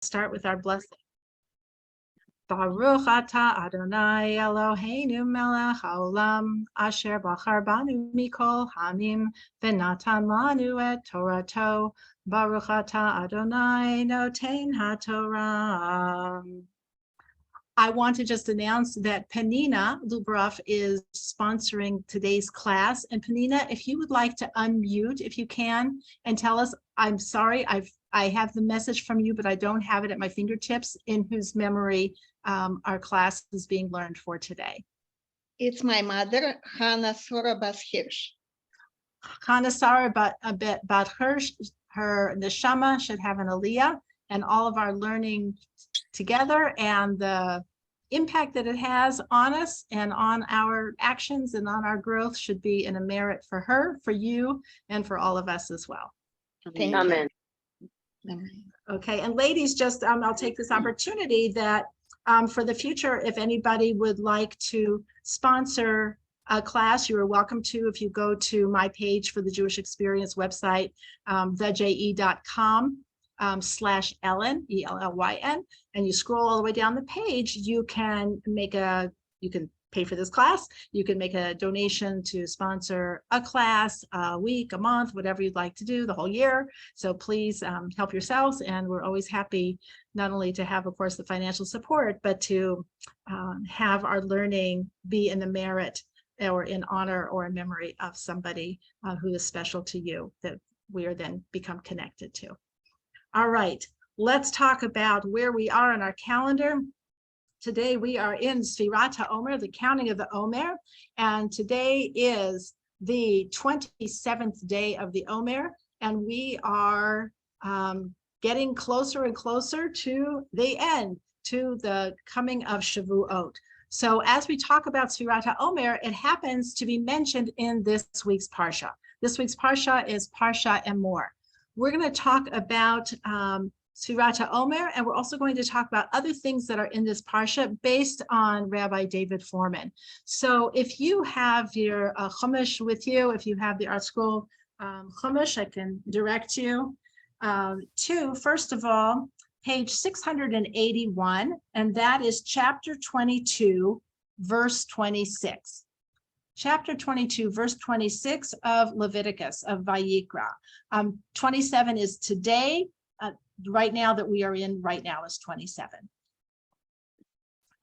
start with our blessing. Baruch atah Adonai Eloheinu melech haolam asher bachar banu mikol hamim v'natan lanu et Torato. Baruch atah Adonai noten haTorah. I want to just announce that Penina Lubroff is sponsoring today's class. And Penina, if you would like to unmute, if you can, and tell us, I'm sorry, I have the message from you, but I don't have it at my fingertips, in whose memory our class is being learned for today. It's my mother, Hannah Sora Bas Hirsch. Hannah Sara Bat Hirsch, her neshama should have an aliyah, and all of our learning together and the impact that it has on us and on our actions and on our growth should be in a merit for her, for you, and for all of us as well. Thank Amen. you. Okay, and ladies, just I'll take this opportunity that for the future, if anybody would like to sponsor a class, you are welcome to. If you go to my page for the Jewish Experience website, theje.com/Ellyn, ELLYN, and you scroll all the way down the page, you can pay for this class. You can make a donation to sponsor a class, a week, a month, whatever you'd like to do the whole year. So please help yourselves. And we're always happy not only to have, of course, the financial support, but to have our learning be in the merit or in honor or in memory of somebody who is special to you that we are then become connected to. All right, let's talk about where we are on our calendar. Today we are in Sfirat HaOmer, the counting of the Omer, and today is the 27th day of the Omer, and we are getting closer and closer to the end, to the coming of Shavuot. So as we talk about Sfirat HaOmer, it happens to be mentioned in this week's parsha. This week's parsha is Parsha Emor. We're going to talk about Sfirat HaOmer, and we're also going to talk about other things that are in this parsha based on Rabbi David Foreman. So if you have your Chumash with you, if you have the Art Scroll Chumash, I can direct you to, first of all, page 681, and that is chapter 22, verse 26. Chapter 22, verse 26 of Leviticus, of Vayikra. 27 is today. Right now that we are in right now is 27.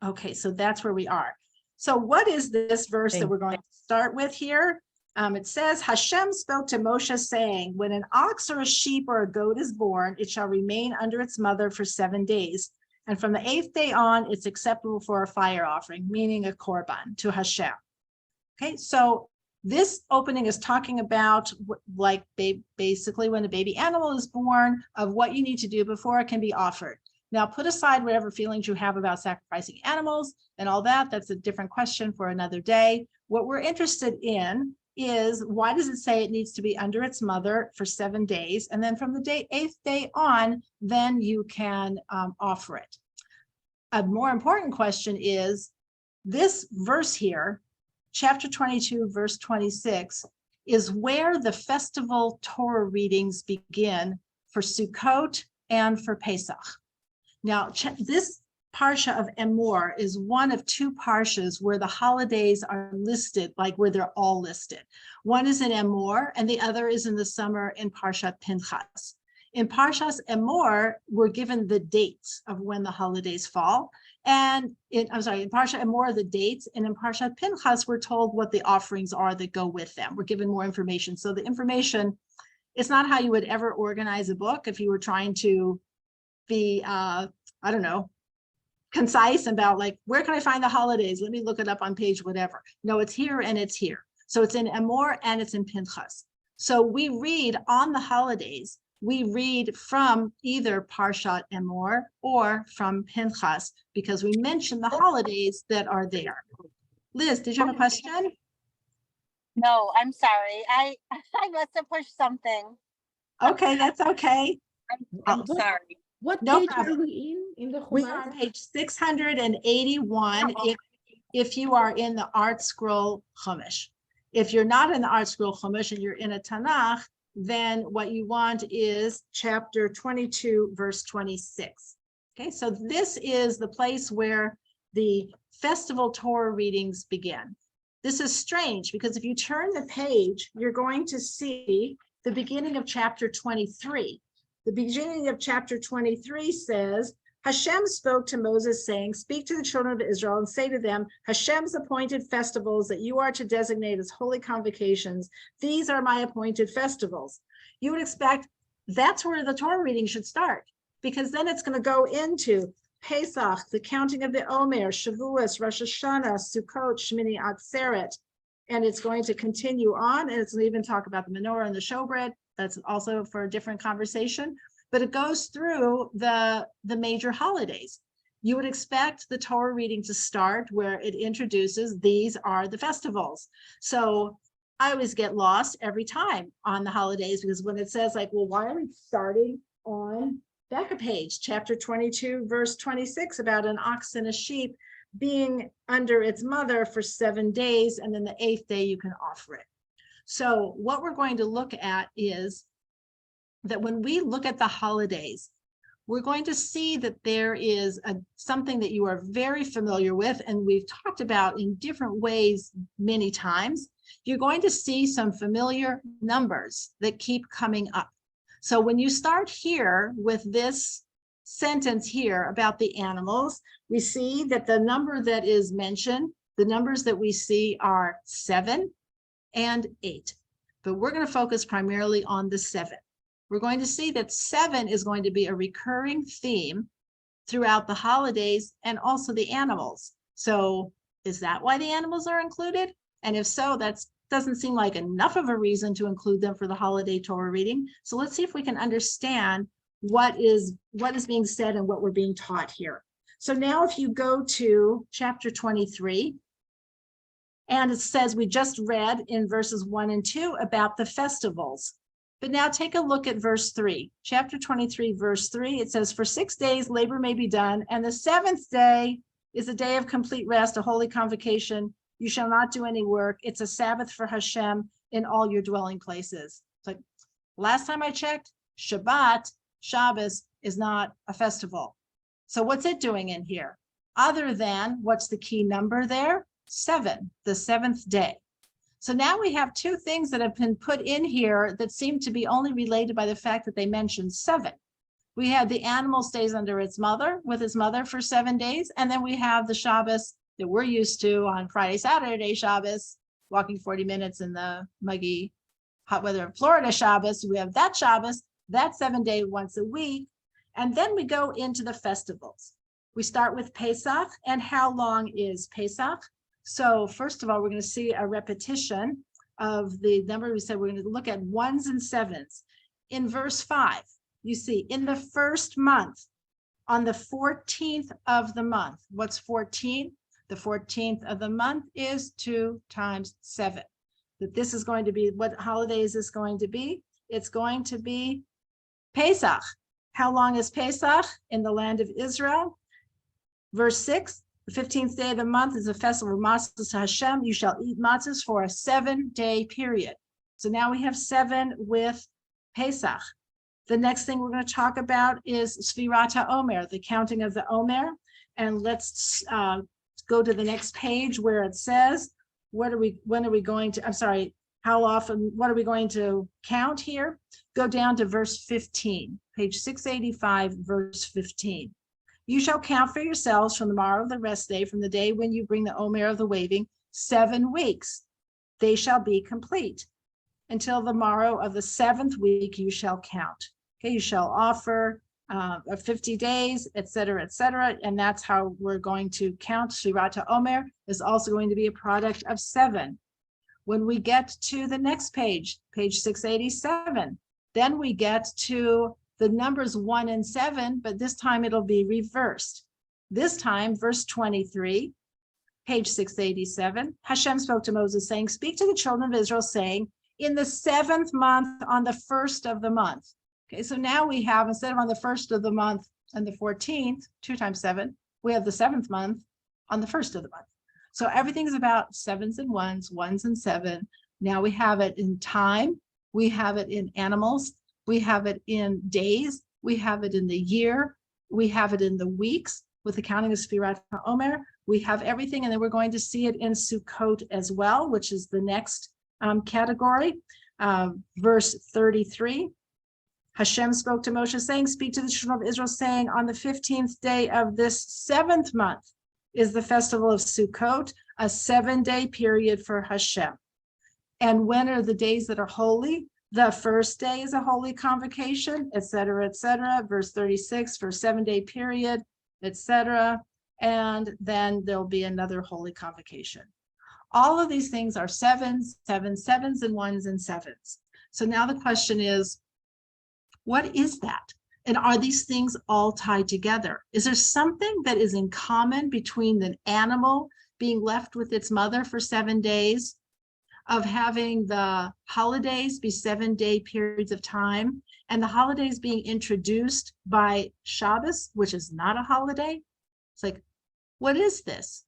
Okay, so that's where we are. So what is this verse that we're going to start with here? It says, Hashem spoke to Moshe saying, when an ox or a sheep or a goat is born, it shall remain under its mother for 7 days. And from the 8th day on, it's acceptable for a fire offering, meaning a korban to Hashem. Okay, so this opening is talking about basically when a baby animal is born, of what you need to do before it can be offered. Now put aside whatever feelings you have about sacrificing animals and all that. That's a different question for another day. What we're interested in is, why does it say it needs to be under its mother for 7 days? And then from the 8th day on, then you can offer it. A more important question is, this verse here, chapter 22, verse 26, is where the festival Torah readings begin for Sukkot and for Pesach. Now, this parsha of Emor is one of 2 parshas where the holidays are listed, like where they're all listed. One is in Emor, and the other is in the summer in Parshat Pinchas. In Parshas Emor, we're given the dates of when the holidays fall. And in Parsha Emor, the dates, and in Parshat Pinchas, we're told what the offerings are that go with them. We're given more information. So the information, it's not how you would ever organize a book if you were trying to be, concise about like, where can I find the holidays? Let me look it up on page whatever. No, it's here and it's here. So it's in Emor and it's in Pinchas. So we read on the holidays, we read from either Parshat Emor or from Pinchas, because we mention the holidays that are there. Liz, did you have a question? No, I'm sorry. I must have pushed something. Okay, that's okay. I'm sorry. What No page problem. are we in the We Chumash? are on page 681 if you are in the Art Scroll Chumash. If you're not in the Art Scroll Chumash and you're in a Tanakh, then what you want is chapter 22, verse 26. Okay, so this is the place where the festival Torah readings begin. This is strange because if you turn the page, you're going to see the beginning of chapter 23. The beginning of chapter 23 says, Hashem spoke to Moses saying, speak to the children of Israel and say to them, Hashem's appointed festivals that you are to designate as holy convocations. These are my appointed festivals. You would expect that's where the Torah reading should start, because then it's going to go into Pesach, the counting of the Omer, Shavuos, Rosh Hashanah, Sukkot, Shmini Atzeret, and it's going to continue on, and it's going to even talk about the menorah and the showbread. That's also for a different conversation. But it goes through the major holidays. You would expect the Torah reading to start where it introduces these are the festivals. So I always get lost every time on the holidays, because when it says like, well, why are we starting on back a page, chapter 22, verse 26, about an ox and a sheep being under its mother for 7 days, and then the 8th day you can offer it. So what we're going to look at is that when we look at the holidays, we're going to see that there is something that you are very familiar with, and we've talked about in different ways many times. You're going to see some familiar numbers that keep coming up. So when you start here with this sentence here about the animals, we see that the number that is mentioned, the numbers that we see are 7 and 8. But we're going to focus primarily on the 7. We're going to see that 7 is going to be a recurring theme throughout the holidays and also the animals. So is that why the animals are included? And if so, that doesn't seem like enough of a reason to include them for the holiday Torah reading. So let's see if we can understand what is being said and what we're being taught here. So now if you go to chapter 23, and it says we just read in verses 1 and 2 about the festivals. But now take a look at verse 3, chapter 23, verse 3. It says, for 6 days labor may be done, and the 7th day is a day of complete rest, a holy convocation. You shall not do any work. It's a Sabbath for Hashem in all your dwelling places. It's like, last time I checked, Shabbat, Shabbos, is not a festival. So what's it doing in here? Other than, what's the key number there? 7, the 7th day. So now we have two things that have been put in here that seem to be only related by the fact that they mentioned 7. We have the animal stays under its mother, with its mother for 7 days. And then we have the Shabbos that we're used to on Friday, Saturday Shabbos, walking 40 minutes in the muggy hot weather of Florida Shabbos. We have that Shabbos, that 7-day once a week. And then we go into the festivals. We start with Pesach. And how long is Pesach? So first of all, we're going to see a repetition of the number we said. We're going to look at 1s and 7s. In verse 5, you see, in the first month, on the 14th of the month. What's 14? The 14th of the month is 2 times 7. That this is going to be, what holiday is this going to be? It's going to be Pesach. How long is Pesach in the land of Israel? Verse 6. The 15th day of the month is a festival of matzahs to Hashem. You shall eat matzahs for a 7-day period. So now we have 7 with Pesach. The next thing we're going to talk about is Sfirat HaOmer, the counting of the Omer. And let's go to the next page where it says, what are we going to count here? Go down to verse 15, page 685, verse 15. You shall count for yourselves from the morrow of the rest day, from the day when you bring the Omer of the waving, 7 weeks. They shall be complete. Until the morrow of the 7th week, you shall count. Okay, you shall offer 50 days, etc., etc. And that's how we're going to count. Sfirat HaOmer is also going to be a product of 7. When we get to the next page, page 687, then we get to the numbers 1 and 7, but this time it'll be reversed. This time, verse 23, page 687, Hashem spoke to Moses saying, speak to the children of Israel saying, in the 7th month on the 1st of the month. Okay, so now we have, instead of on the 1st of the month and the 14th, 2 times 7, we have the 7th month on the 1st of the month. So everything's about 7s and 1s, 1s and 7. Now we have it in time, we have it in animals, we have it in days, we have it in the year, We have it in the weeks with the counting of Sfirat HaOmer. We have everything, and then we're going to see it in Sukkot as well, which is the next category. Verse 33. Hashem spoke to Moshe saying, speak to the children of Israel saying, on the 15th day of this 7th month is the festival of Sukkot, a 7-day period for Hashem. And when are the days that are holy? The first day is a holy convocation, etc., etc. Verse 36 for a 7-day period, etc. And then there'll be another holy convocation. All of these things are sevens, sevens, sevens, and ones and sevens. So now the question is, what is that? And are these things all tied together? Is there something that is in common between the animal being left with its mother for 7 days, of having the holidays be 7-day periods of time, and the holidays being introduced by Shabbos, which is not a holiday? It's like, what is this?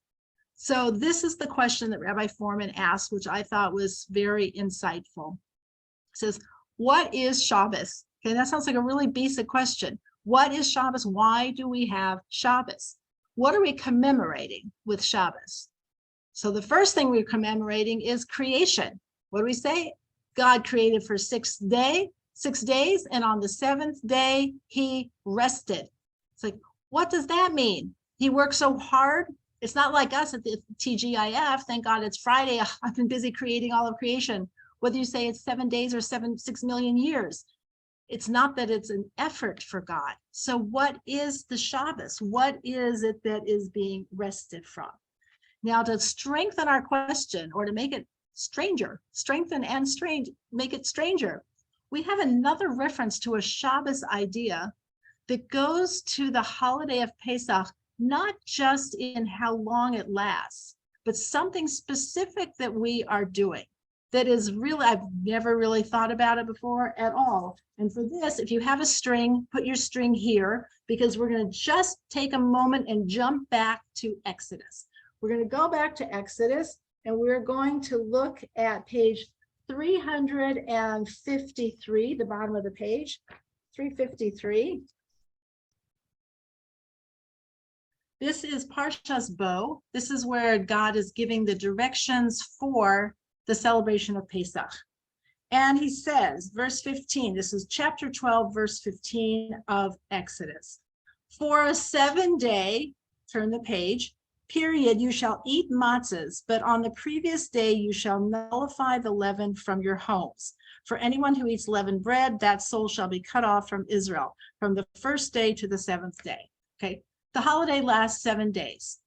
So this is the question that Rabbi Foreman asked, which I thought was very insightful. It says, what is Shabbos? Okay, that sounds like a really basic question. What is Shabbos? Why do we have Shabbos? What are we commemorating with Shabbos? So the first thing we're commemorating is creation. What do we say? God created for 6 days, and on the 7th day, he rested. It's like, what does that mean? He worked so hard. It's not like us at the TGIF. Thank God it's Friday. I've been busy creating all of creation. Whether you say it's 7 days or 6 million years, it's not that it's an effort for God. So what is the Shabbos? What is it that is being rested from? Now, to strengthen our question, or to make it stranger, strengthen and strange, make it stranger, we have another reference to a Shabbos idea that goes to the holiday of Pesach, not just in how long it lasts, but something specific that we are doing that is really, I've never really thought about it before at all. And for this, if you have a string, put your string here, because we're going to just take a moment and jump back to Exodus. We're going to go back to Exodus, and we're going to look at page 353, the bottom of the page, 353. This is Parshas Bo. This is where God is giving the directions for the celebration of Pesach. And he says, verse 15, this is chapter 12, verse 15 of Exodus. For a 7-day, turn the page, period, you shall eat matzahs, but on the previous day you shall nullify the leaven from your homes. For anyone who eats leavened bread, that soul shall be cut off from Israel, from the first day to the 7th day. Okay, the holiday lasts 7 days.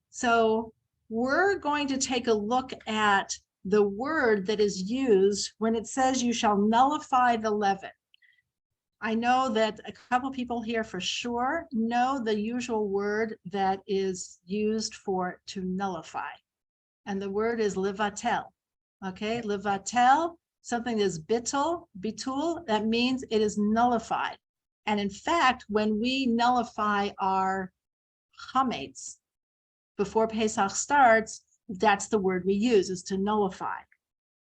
So we're going to take a look at the word that is used when it says you shall nullify the leaven. I know that a couple people here for sure know the usual word that is used for to nullify. And the word is levatel. Okay, levatel, something is bitul, that means it is nullified. And in fact, when we nullify our chametz before Pesach starts, that's the word we use, is to nullify.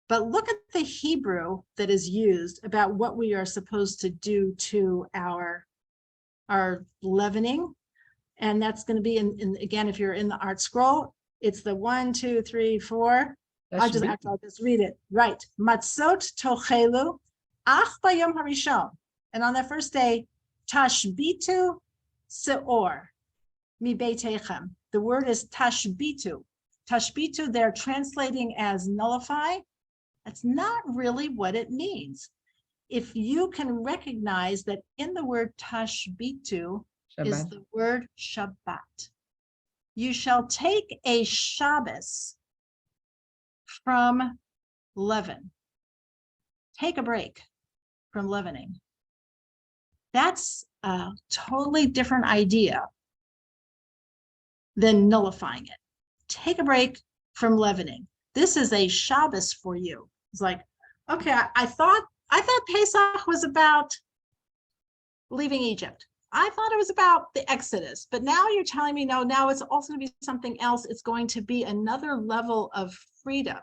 But look at the Hebrew that is used about what we are supposed to do to our leavening. And that's going to be in again, if you're in the art scroll, it's the 1, 2, 3, 4. I'll just read it. Right. Matzot tochelu ach bayom harishon. And on the first day, tashbitu seor mi beitechem. The word is tashbitu. Tashbitu, they're translating as nullify. That's not really what it means. If you can recognize that in the word tashbitu is the word Shabbat. You shall take a Shabbos from leaven. Take a break from leavening. That's a totally different idea than nullifying it. Take a break from leavening. This is a Shabbos for you. It's like, okay, I thought Pesach was about leaving Egypt. I thought it was about the Exodus, but now you're telling me, no, now it's also going to be something else. It's going to be another level of freedom,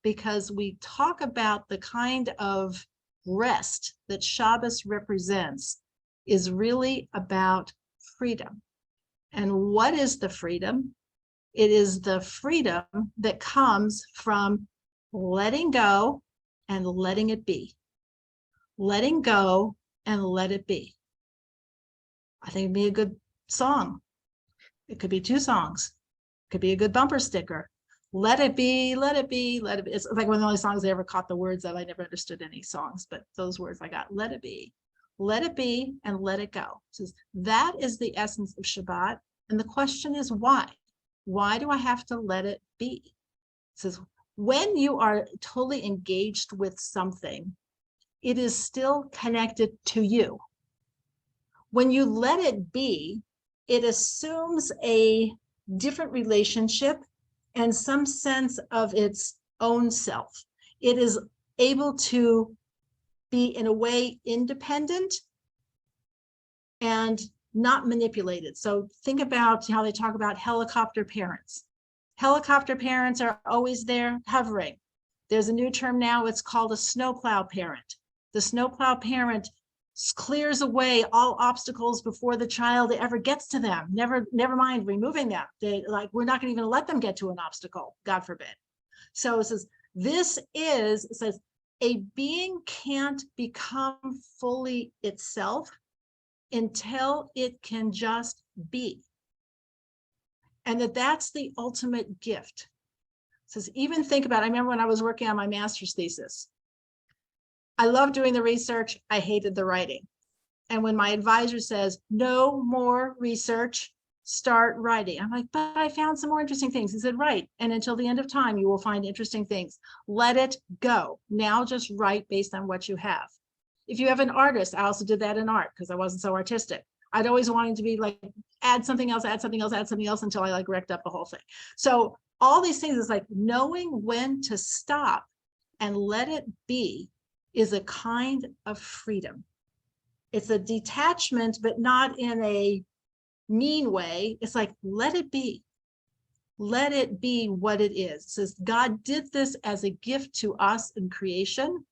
because we talk about the kind of rest that Shabbos represents is really about freedom. And what is the freedom? It is the freedom that comes from letting go and letting it be. Letting go and let it be. I think it'd be a good song. It could be 2 songs. It could be a good bumper sticker. Let it be, let it be, let it be. It's like one of the only songs I ever caught the words of. I never understood any songs, but those words I got. Let it be, and let it go. It says, that is the essence of Shabbat. And the question is why? Why do I have to let it be? It says, when you are totally engaged with something, it is still connected to you. When you let it be, it assumes a different relationship and some sense of its own self. It is able to be, in a way, independent and not manipulated. So think about how they talk about helicopter parents. Helicopter parents are always there hovering. There's a new term now, it's called a snowplow parent. The snowplow parent clears away all obstacles before the child ever gets to them. Never mind removing them. We're not going to even let them get to an obstacle, God forbid. So it says, it says, a being can't become fully itself until it can just be. And that's the ultimate gift. It says, even think about, I remember when I was working on my master's thesis, I loved doing the research. I hated the writing. And when my advisor says, no more research, start writing. I'm like, but I found some more interesting things. He said, right. And until the end of time, you will find interesting things. Let it go. Now just write based on what you have. If you have an artist, I also did that in art because I wasn't so artistic. I'd always wanted to be like, add something else until I wrecked up the whole thing. So all these things is like knowing when to stop and let it be is a kind of freedom. It's a detachment, but not in a mean way. It's like, let it be. Let it be what it is. It says God did this as a gift to us in creation,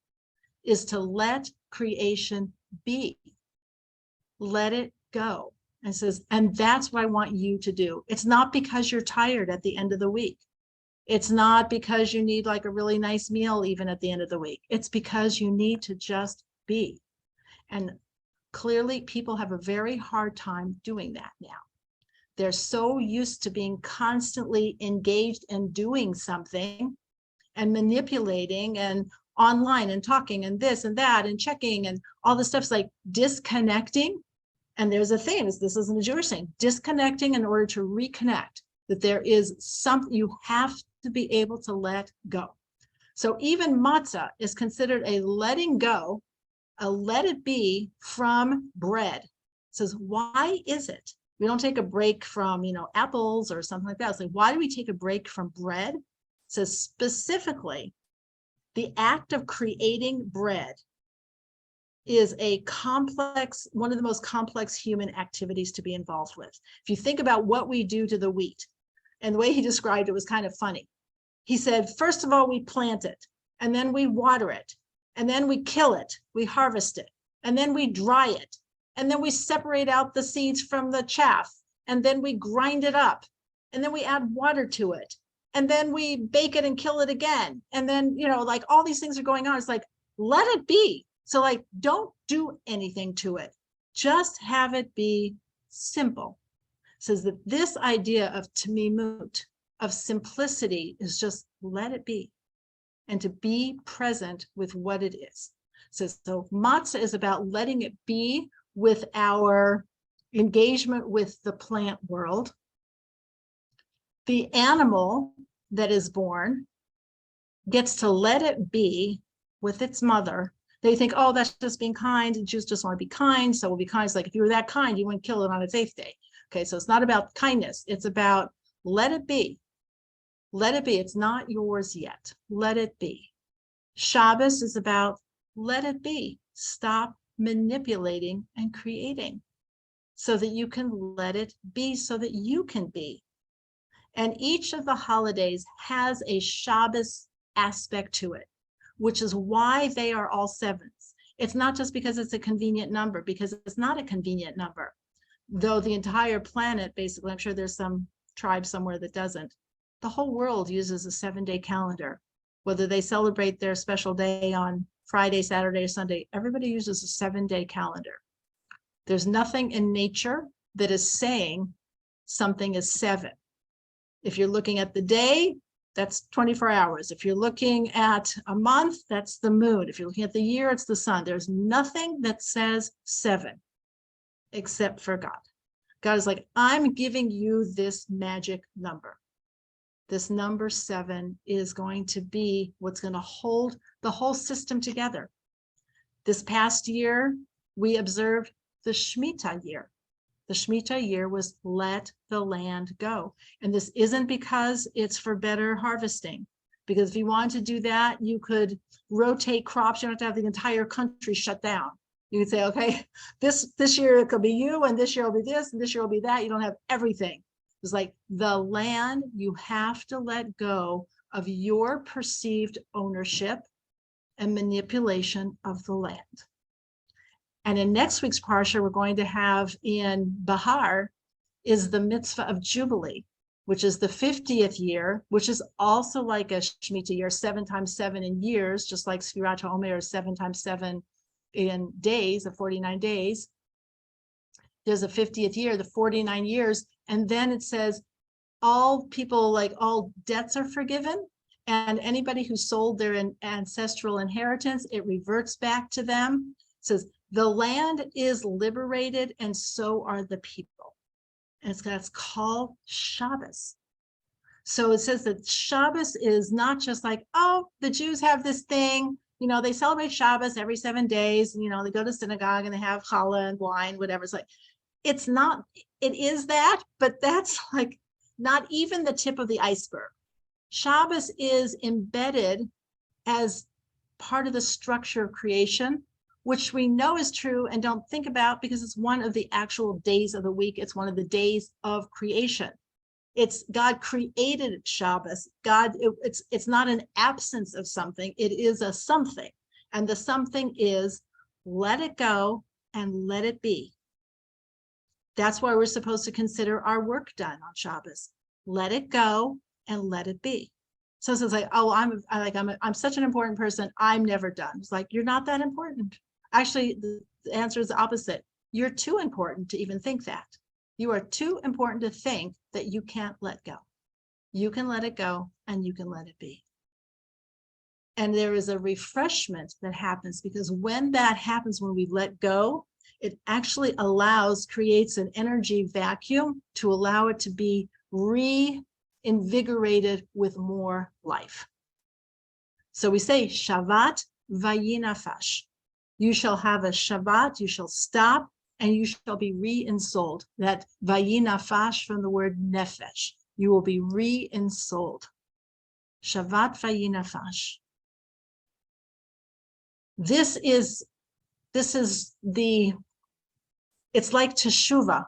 is to let creation be. Let it go. And says, and that's what I want you to do. It's not because you're tired at the end of the week. It's not because you need like a really nice meal even at the end of the week. It's because you need to just be. And clearly people have a very hard time doing that now. They're so used to being constantly engaged in doing something and manipulating and online and talking and this and that and checking and all this stuff's like disconnecting. And there's a thing, this isn't a Jewish thing, disconnecting in order to reconnect, that there is something you have to be able to let go. So even matzah is considered a letting go, a let it be from bread. It says, why is it? We don't take a break from, apples or something like that. It's like, why do we take a break from bread? It says specifically, the act of creating bread is a complex, one of the most complex human activities to be involved with. If you think about what we do to the wheat, and the way he described it was kind of funny. He said, first of all, we plant it, and then we water it, and then we kill it, we harvest it, and then we dry it, and then we separate out the seeds from the chaff, and then we grind it up, and then we add water to it, and then we bake it and kill it again. And then, all these things are going on. It's like, let it be. So don't do anything to it. Just have it be simple. It says that this idea of tamimut, of simplicity, is just let it be and to be present with what it is. So matzah is about letting it be with our engagement with the plant world. The animal that is born gets to let it be with its mother. They think, oh, that's just being kind. Jews just want to be kind, so we'll be kind. It's like, if you were that kind, you wouldn't kill it on its 8th day. Okay, so it's not about kindness. It's about let it be. Let it be. It's not yours yet. Let it be. Shabbos is about let it be. Stop manipulating and creating so that you can let it be, so that you can be. And each of the holidays has a Shabbos aspect to it, which is why they are all 7s. It's not just because it's a convenient number, because it's not a convenient number. though the entire planet, basically, I'm sure there's some tribe somewhere that doesn't, the whole world uses a 7-day calendar. Whether they celebrate their special day on Friday, Saturday, or Sunday, everybody uses a 7-day calendar. There's nothing in nature that is saying something is 7. If you're looking at the day, that's 24 hours. If you're looking at a month, that's the moon. If you're looking at the year, it's the sun. There's nothing that says 7 except for God. God is like, I'm giving you this magic number. This number 7 is going to be what's going to hold the whole system together. This past year, we observed the Shemitah year. The Shemitah year was let the land go. And this isn't because it's for better harvesting, because if you wanted to do that, you could rotate crops. You don't have to have the entire country shut down. You could say, okay, this year it could be you, and this year will be this, and this year will be that. You don't have everything. It's like the land, you have to let go of your perceived ownership and manipulation of the land. And in next week's parsha, we're going to have in Bahar is the mitzvah of Jubilee, which is the 50th year, which is also like a Shemitah year, 7 times 7 in years, just like Sfirat HaOmer is 7 times 7 in days, the 49 days. There's a 50th year, the 49 years. And then it says all people, like all debts are forgiven. And anybody who sold their ancestral inheritance, it reverts back to them. It says, the land is liberated, and so are the people. And that's called Shabbos. So it says that Shabbos is not just like, oh, the Jews have this thing, you know, they celebrate Shabbos every 7 days, and, you know, they go to synagogue and they have challah and wine, whatever. It's like, it's not, it is that, but that's like not even the tip of the iceberg. Shabbos is embedded as part of the structure of creation, which we know is true and don't think about because it's one of the actual days of the week. It's one of the days of creation. It's God created Shabbos. It's not an absence of something. It is a something. And the something is let it go and let it be. That's why we're supposed to consider our work done on Shabbos. Let it go and let it be. So it's like, oh, I'm such an important person. I'm never done. It's like, you're not that important. Actually, the answer is the opposite. You're too important to even think that. You are too important to think that you can't let go. You can let it go and you can let it be. And there is a refreshment that happens because when that happens, when we let go, it actually creates an energy vacuum to allow it to be reinvigorated with more life. So we say, Shavat vayinafash. You shall have a Shabbat, you shall stop, and you shall be re-ensouled. That vayinafash from the word nefesh. You will be re-ensouled. Shavat vayinafash. This is it's like teshuvah.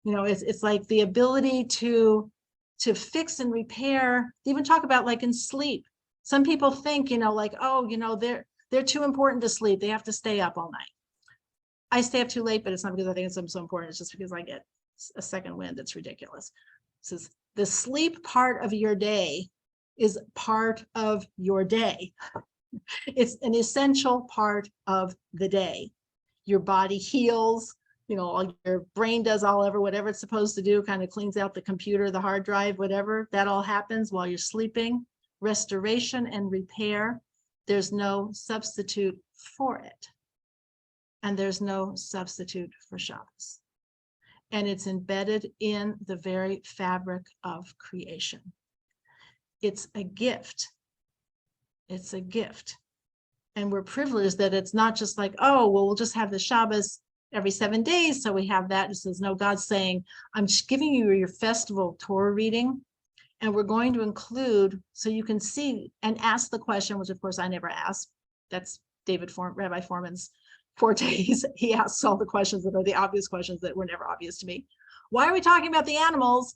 You know, it's like the ability to fix and repair. They even talk about like in sleep. Some people think, you know, like, oh, you know, they're too important to sleep. They have to stay up all night. I stay up too late, but it's not because I think it's so important. It's just because I get a second wind. It's ridiculous. It says the sleep part of your day is part of your day. It's an essential part of the day. Your body heals, you know, all your brain does whatever it's supposed to do, kind of cleans out the computer, the hard drive, whatever. That all happens while you're sleeping. Restoration and repair. There's no substitute for it. And there's no substitute for Shabbos. And it's embedded in the very fabric of creation. It's a gift. It's a gift. And we're privileged that it's not just like, oh, well, we'll just have the Shabbos every 7 days. So we have that. It says, no, God's saying, I'm just giving you your festival Torah reading. And we're going to include, so you can see and ask the question, which of course I never asked. That's Rabbi Foreman's forte. He asks all the questions that are the obvious questions that were never obvious to me. Why are we talking about the animals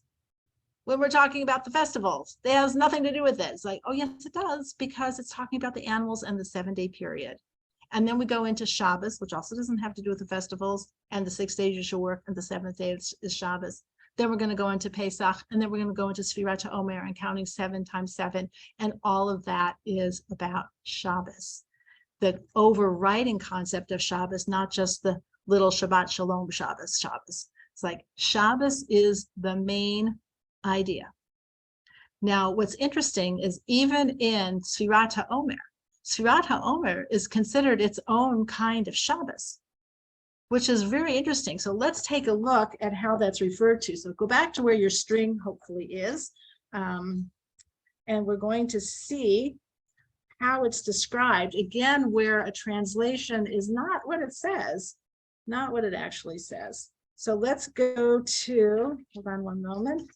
when we're talking about the festivals? That has nothing to do with it. It's like, oh yes, it does, because it's talking about the animals and the 7-day period. And then we go into Shabbos, which also doesn't have to do with the festivals, and the 6 days you shall work, and the 7th day is Shabbos. Then we're going to go into Pesach, and then we're going to go into Sfirat HaOmer and counting 7 times 7. And all of that is about Shabbos. The overriding concept of Shabbos, not just the little Shabbat Shalom Shabbos. It's like Shabbos is the main idea. Now, what's interesting is even in Sfirat HaOmer is considered its own kind of Shabbos, which is very interesting. So let's take a look at how that's referred to. So go back to where your string hopefully is, and we're going to see how it's described, again, where a translation is not what it says, not what it actually says. So let's go to, hold on one moment.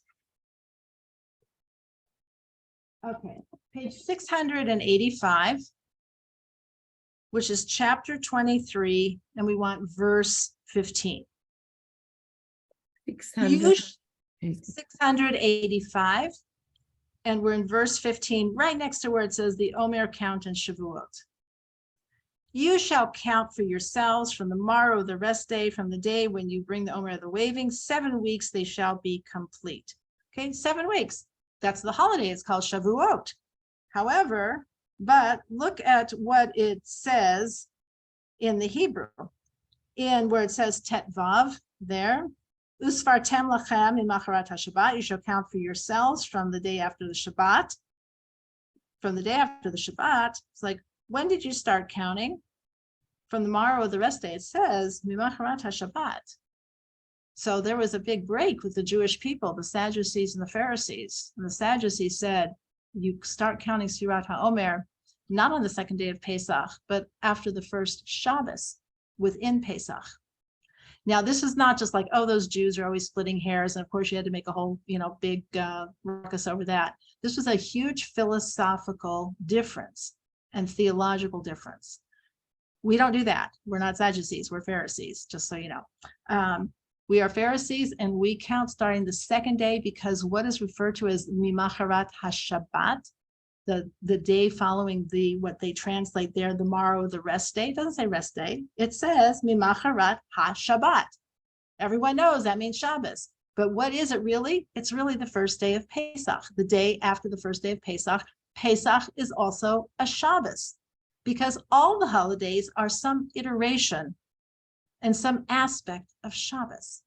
Okay, page 685, which is chapter 23, and we want verse 15. 685, and we're in verse 15, right next to where it says the Omer count and Shavuot. You shall count for yourselves from the morrow of the rest day, from the day when you bring the Omer of the waving, 7 weeks they shall be complete. Okay, 7 weeks. That's the holiday. It's called Shavuot. However, but look at what it says in the Hebrew, in where it says Tet Vav there. Usfartem lachem imacharat haShabbat. You shall count for yourselves from the day after the Shabbat. From the day after the Shabbat, it's like, when did you start counting? From the morrow of the rest day, it says mimacharat haShabbat. So there was a big break with the Jewish people, the Sadducees and the Pharisees. And the Sadducees said, you start counting Sfirat HaOmer, not on the 2nd day of Pesach, but after the first Shabbos within Pesach. Now, this is not just like, oh, those Jews are always splitting hairs. And of course, you had to make a whole, big ruckus over that. This was a huge philosophical difference and theological difference. We don't do that. We're not Sadducees, we're Pharisees, just so you know. We are Pharisees, and we count starting the 2nd day, because what is referred to as mimacharat haShabbat, the day following what they translate there, the morrow of the rest day. It doesn't say rest day. It says mimacharat haShabbat. Everyone knows that means Shabbos. But what is it really? It's really the first day of Pesach, the day after the first day of Pesach. Pesach is also a Shabbos, because all the holidays are some iteration and some aspect of Shabbos.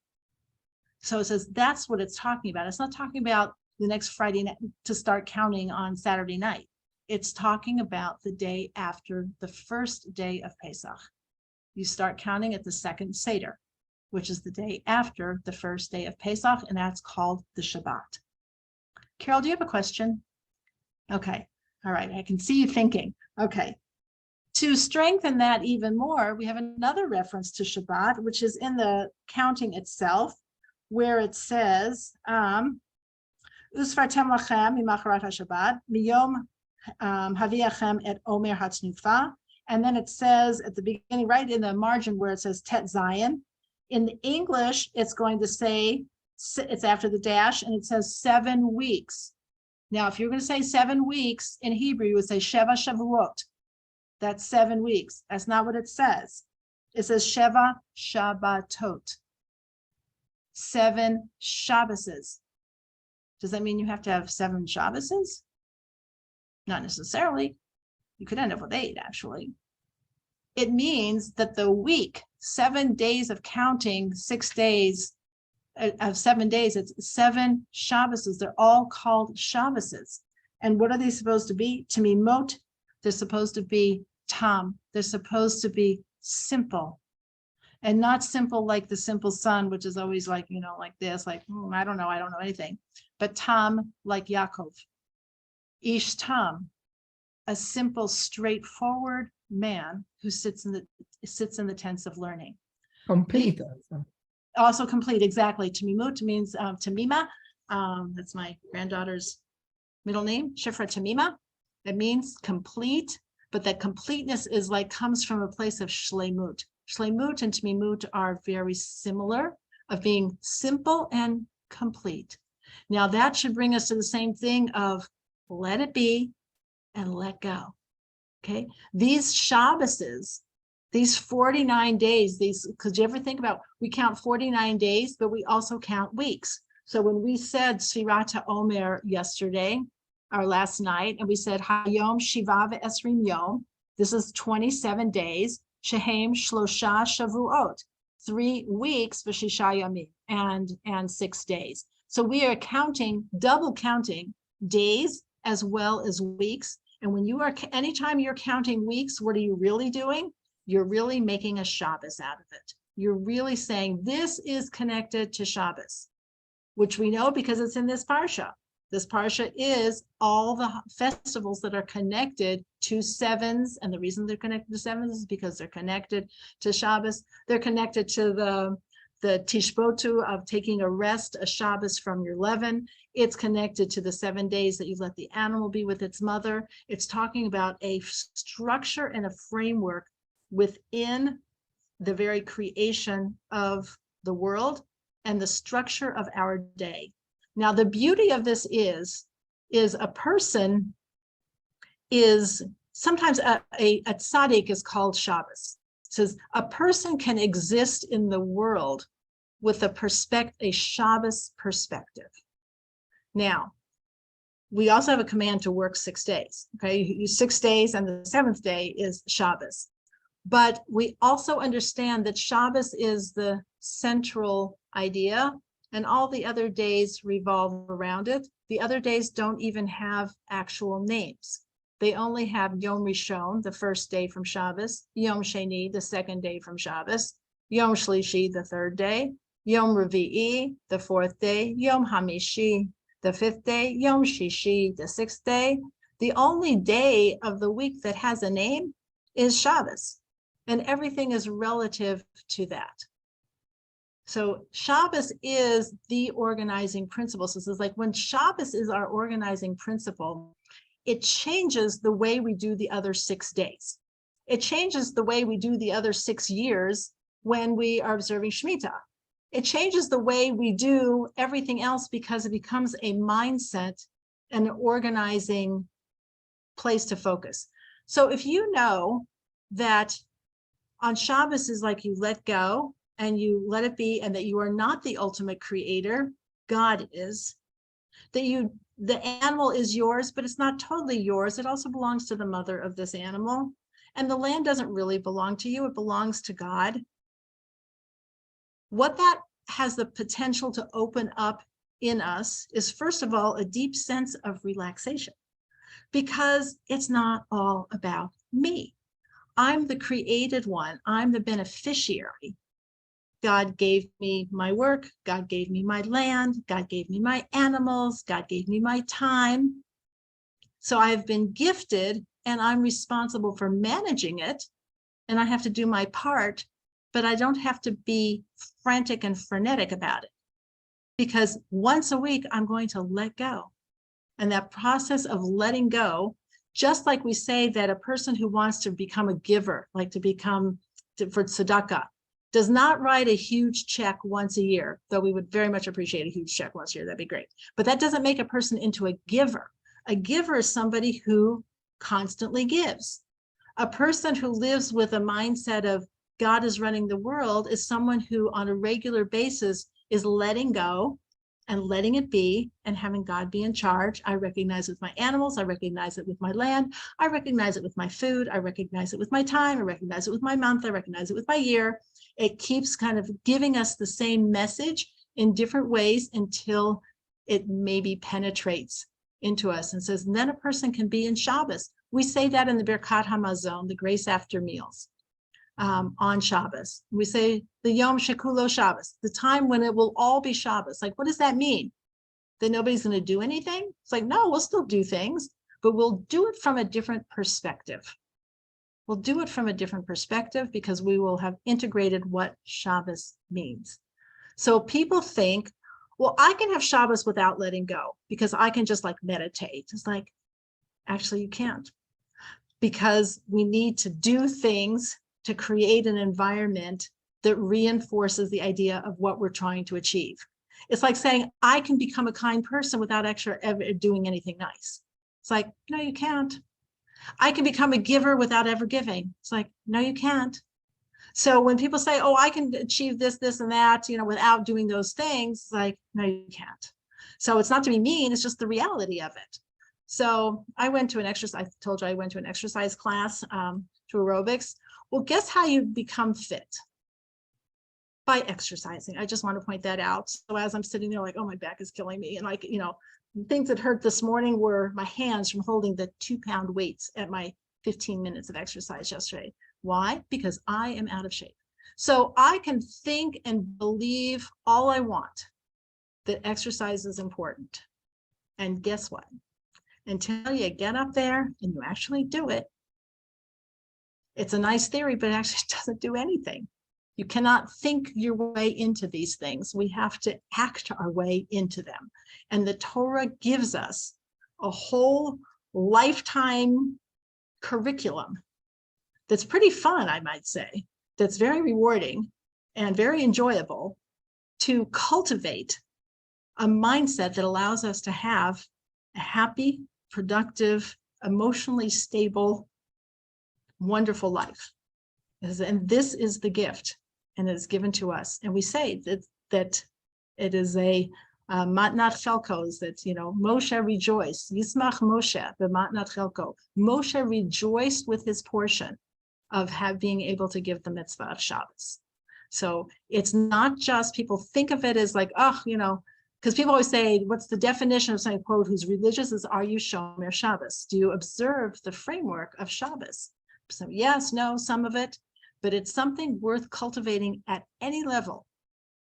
So it says that's what it's talking about. It's not talking about the next Friday night to start counting on Saturday night. It's talking about the day after the first day of Pesach. You start counting at the 2nd Seder, which is the day after the first day of Pesach, and that's called the Shabbat. Carol, do you have a question? Okay, all right, I can see you thinking. Okay. To strengthen that even more, we have another reference to Shabbat, which is in the counting itself, where it says, Usfartem lachem mimacharat haShabbat, miyom haviachem et omer hatznufa. And then it says at the beginning, right in the margin where it says Tet Zion. In the English, it's going to say, it's after the dash, and it says 7 weeks. Now, if you're going to say 7 weeks, in Hebrew, you would say Sheva Shavuot. That's 7 weeks. That's not what it says. It says Sheva Shabbatot. 7 Shabboses. Does that mean you have to have 7 Shabboses? Not necessarily. You could end up with 8, actually. It means that the week, 7 days of counting, 6 days of 7 days, it's 7 Shabboses. They're all called Shabboses. And what are they supposed to be? Tamimot. They're supposed to be tam. They're supposed to be simple, and not simple like the simple son, which is always like, like this, like, I don't know anything. But tam, like Yaakov. Ish tam, a simple, straightforward man who sits in the tents of learning. Complete. Also complete, exactly. Tamimut means Tamima. That's my granddaughter's middle name, Shifra Tamima. That means complete, but that completeness is like comes from a place of shleimut. Shleimut and Tamimut are very similar, of being simple and complete. Now that should bring us to the same thing of let it be and let go. Okay, these Shabboses These 49 days, because you ever think about, we count 49 days, but we also count weeks. So when we said Sfirat HaOmer yesterday, or last night, and we said Hayom Shiva ve'esrim Yom, this is 27 days, Shehem Shlosha Shavuot, 3 weeks, V'shisha Yamim, and 6 days. So we are counting, double counting days as well as weeks. And when you are, anytime you're counting weeks, what are you really doing? You're really making a Shabbos out of it. You're really saying this is connected to Shabbos, which we know because it's in this parsha. This parsha is all the festivals that are connected to sevens. And the reason they're connected to sevens is because they're connected to Shabbos. They're connected to the tishbotu of taking a rest, a Shabbos from your leaven. It's connected to the 7 days that you let the animal be with its mother. It's talking about a structure and a framework within the very creation of the world and the structure of our day. Now, the beauty of this is a person is sometimes a tzaddik is called Shabbos. It says a person can exist in the world with a Shabbos perspective. Now, we also have a command to work 6 days. Okay, you 6 days, and the 7th day is Shabbos. But we also understand that Shabbos is the central idea, and all the other days revolve around it. The other days don't even have actual names. They only have Yom Rishon, the first day from Shabbos, Yom Sheni, the second day from Shabbos, Yom Shlishi, the third day, Yom Revi'i, the fourth day, Yom Hamishi, the fifth day, Yom Shishi, the sixth day. The only day of the week that has a name is Shabbos, and everything is relative to that. So Shabbos is the organizing principle. So it's like when Shabbos is our organizing principle, it changes the way we do the other 6 days. It changes the way we do the other 6 years when we are observing Shemitah. It changes the way we do everything else because it becomes a mindset and an organizing place to focus. So if you know that on Shabbos is like you let go and you let it be, and that you are not the ultimate creator, God is, that the animal is yours, but it's not totally yours. It also belongs to the mother of this animal. And the land doesn't really belong to you. It belongs to God. What that has the potential to open up in us is, first of all, a deep sense of relaxation, because it's not all about me. I'm the created one. I'm the beneficiary. God gave me my work. God gave me my land. God gave me my animals. God gave me my time. So I've been gifted, and I'm responsible for managing it. And I have to do my part, but I don't have to be frantic and frenetic about it, because once a week, I'm going to let go. And that process of letting go, just like we say that a person who wants to become a giver, like for tzedakah, does not write a huge check once a year, though we would very much appreciate a huge check once a year. That'd be great. But that doesn't make a person into a giver. A giver is somebody who constantly gives. A person who lives with a mindset of God is running the world is someone who on a regular basis is letting go and letting it be and having God be in charge. I recognize it with my animals. I recognize it with my land. I recognize it with my food. I recognize it with my time. I recognize it with my month. I recognize it with my year. It keeps kind of giving us the same message in different ways until it maybe penetrates into us and says, and then a person can be in Shabbos. We say that in the Birkat Hamazon, the grace after meals. On Shabbos. We say the Yom Shekulo Shabbos, the time when it will all be Shabbos. Like, what does that mean? That nobody's going to do anything? It's like, no, we'll still do things, but we'll do it from a different perspective. We'll do it from a different perspective because we will have integrated what Shabbos means. So people think, well, I can have Shabbos without letting go because I can just like meditate. It's like, actually, you can't, because we need to do things to create an environment that reinforces the idea of what we're trying to achieve. It's like saying, I can become a kind person without ever doing anything nice. It's like, no, you can't. I can become a giver without ever giving. It's like, no, you can't. So when people say, oh, I can achieve this, this, and that, without doing those things, like, no, you can't. So it's not to be mean, it's just the reality of it. So I went to an exercise, I told you I went to an exercise class, to aerobics. Well, guess how you become fit? By exercising. I just want to point that out. So as I'm sitting there like, oh, my back is killing me. And like, things that hurt this morning were my hands from holding the 2-pound weights at my 15 minutes of exercise yesterday. Why? Because I am out of shape. So I can think and believe all I want that exercise is important. And guess what? Until you get up there and you actually do it, it's a nice theory, but it actually doesn't do anything. You cannot think your way into these things. We have to act our way into them. And the Torah gives us a whole lifetime curriculum that's pretty fun, I might say, that's very rewarding and very enjoyable to cultivate a mindset that allows us to have a happy, productive, emotionally stable, wonderful life. And this is the gift, and it's given to us. And we say that it is a matnat chelko, that, Moshe rejoiced, Yismach Moshe, the matnat chelko. Moshe rejoiced with his portion of being able to give the mitzvah of Shabbos. So it's not just, people think of it as like, oh, because people always say, what's the definition of somebody, quote, who's religious is, are you shomer Shabbos? Do you observe the framework of Shabbos? So yes, no, some of it, but it's something worth cultivating at any level.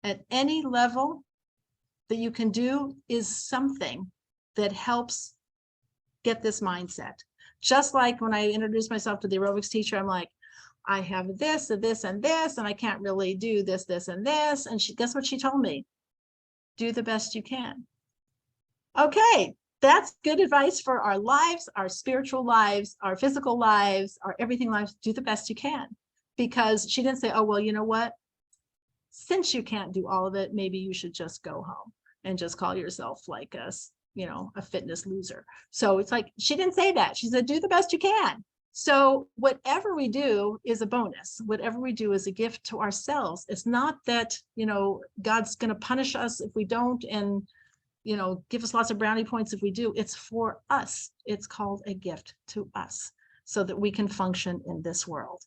At any level that you can do is something that helps get this mindset. Just like when I introduced myself to the aerobics teacher, I'm like, I have this and this and this, and I can't really do this, this, and this. And guess what she told me? Do the best you can. Okay, that's good advice for our lives, our spiritual lives, our physical lives, our everything lives. Do the best you can. Because she didn't say, oh, well, you know what? Since you can't do all of it, maybe you should just go home and just call yourself like a fitness loser. So it's like, she didn't say that. She said, do the best you can. So whatever we do is a bonus. Whatever we do is a gift to ourselves. It's not that, God's going to punish us if we don't, and, give us lots of brownie points if we do. It's for us. It's called a gift to us so that we can function in this world.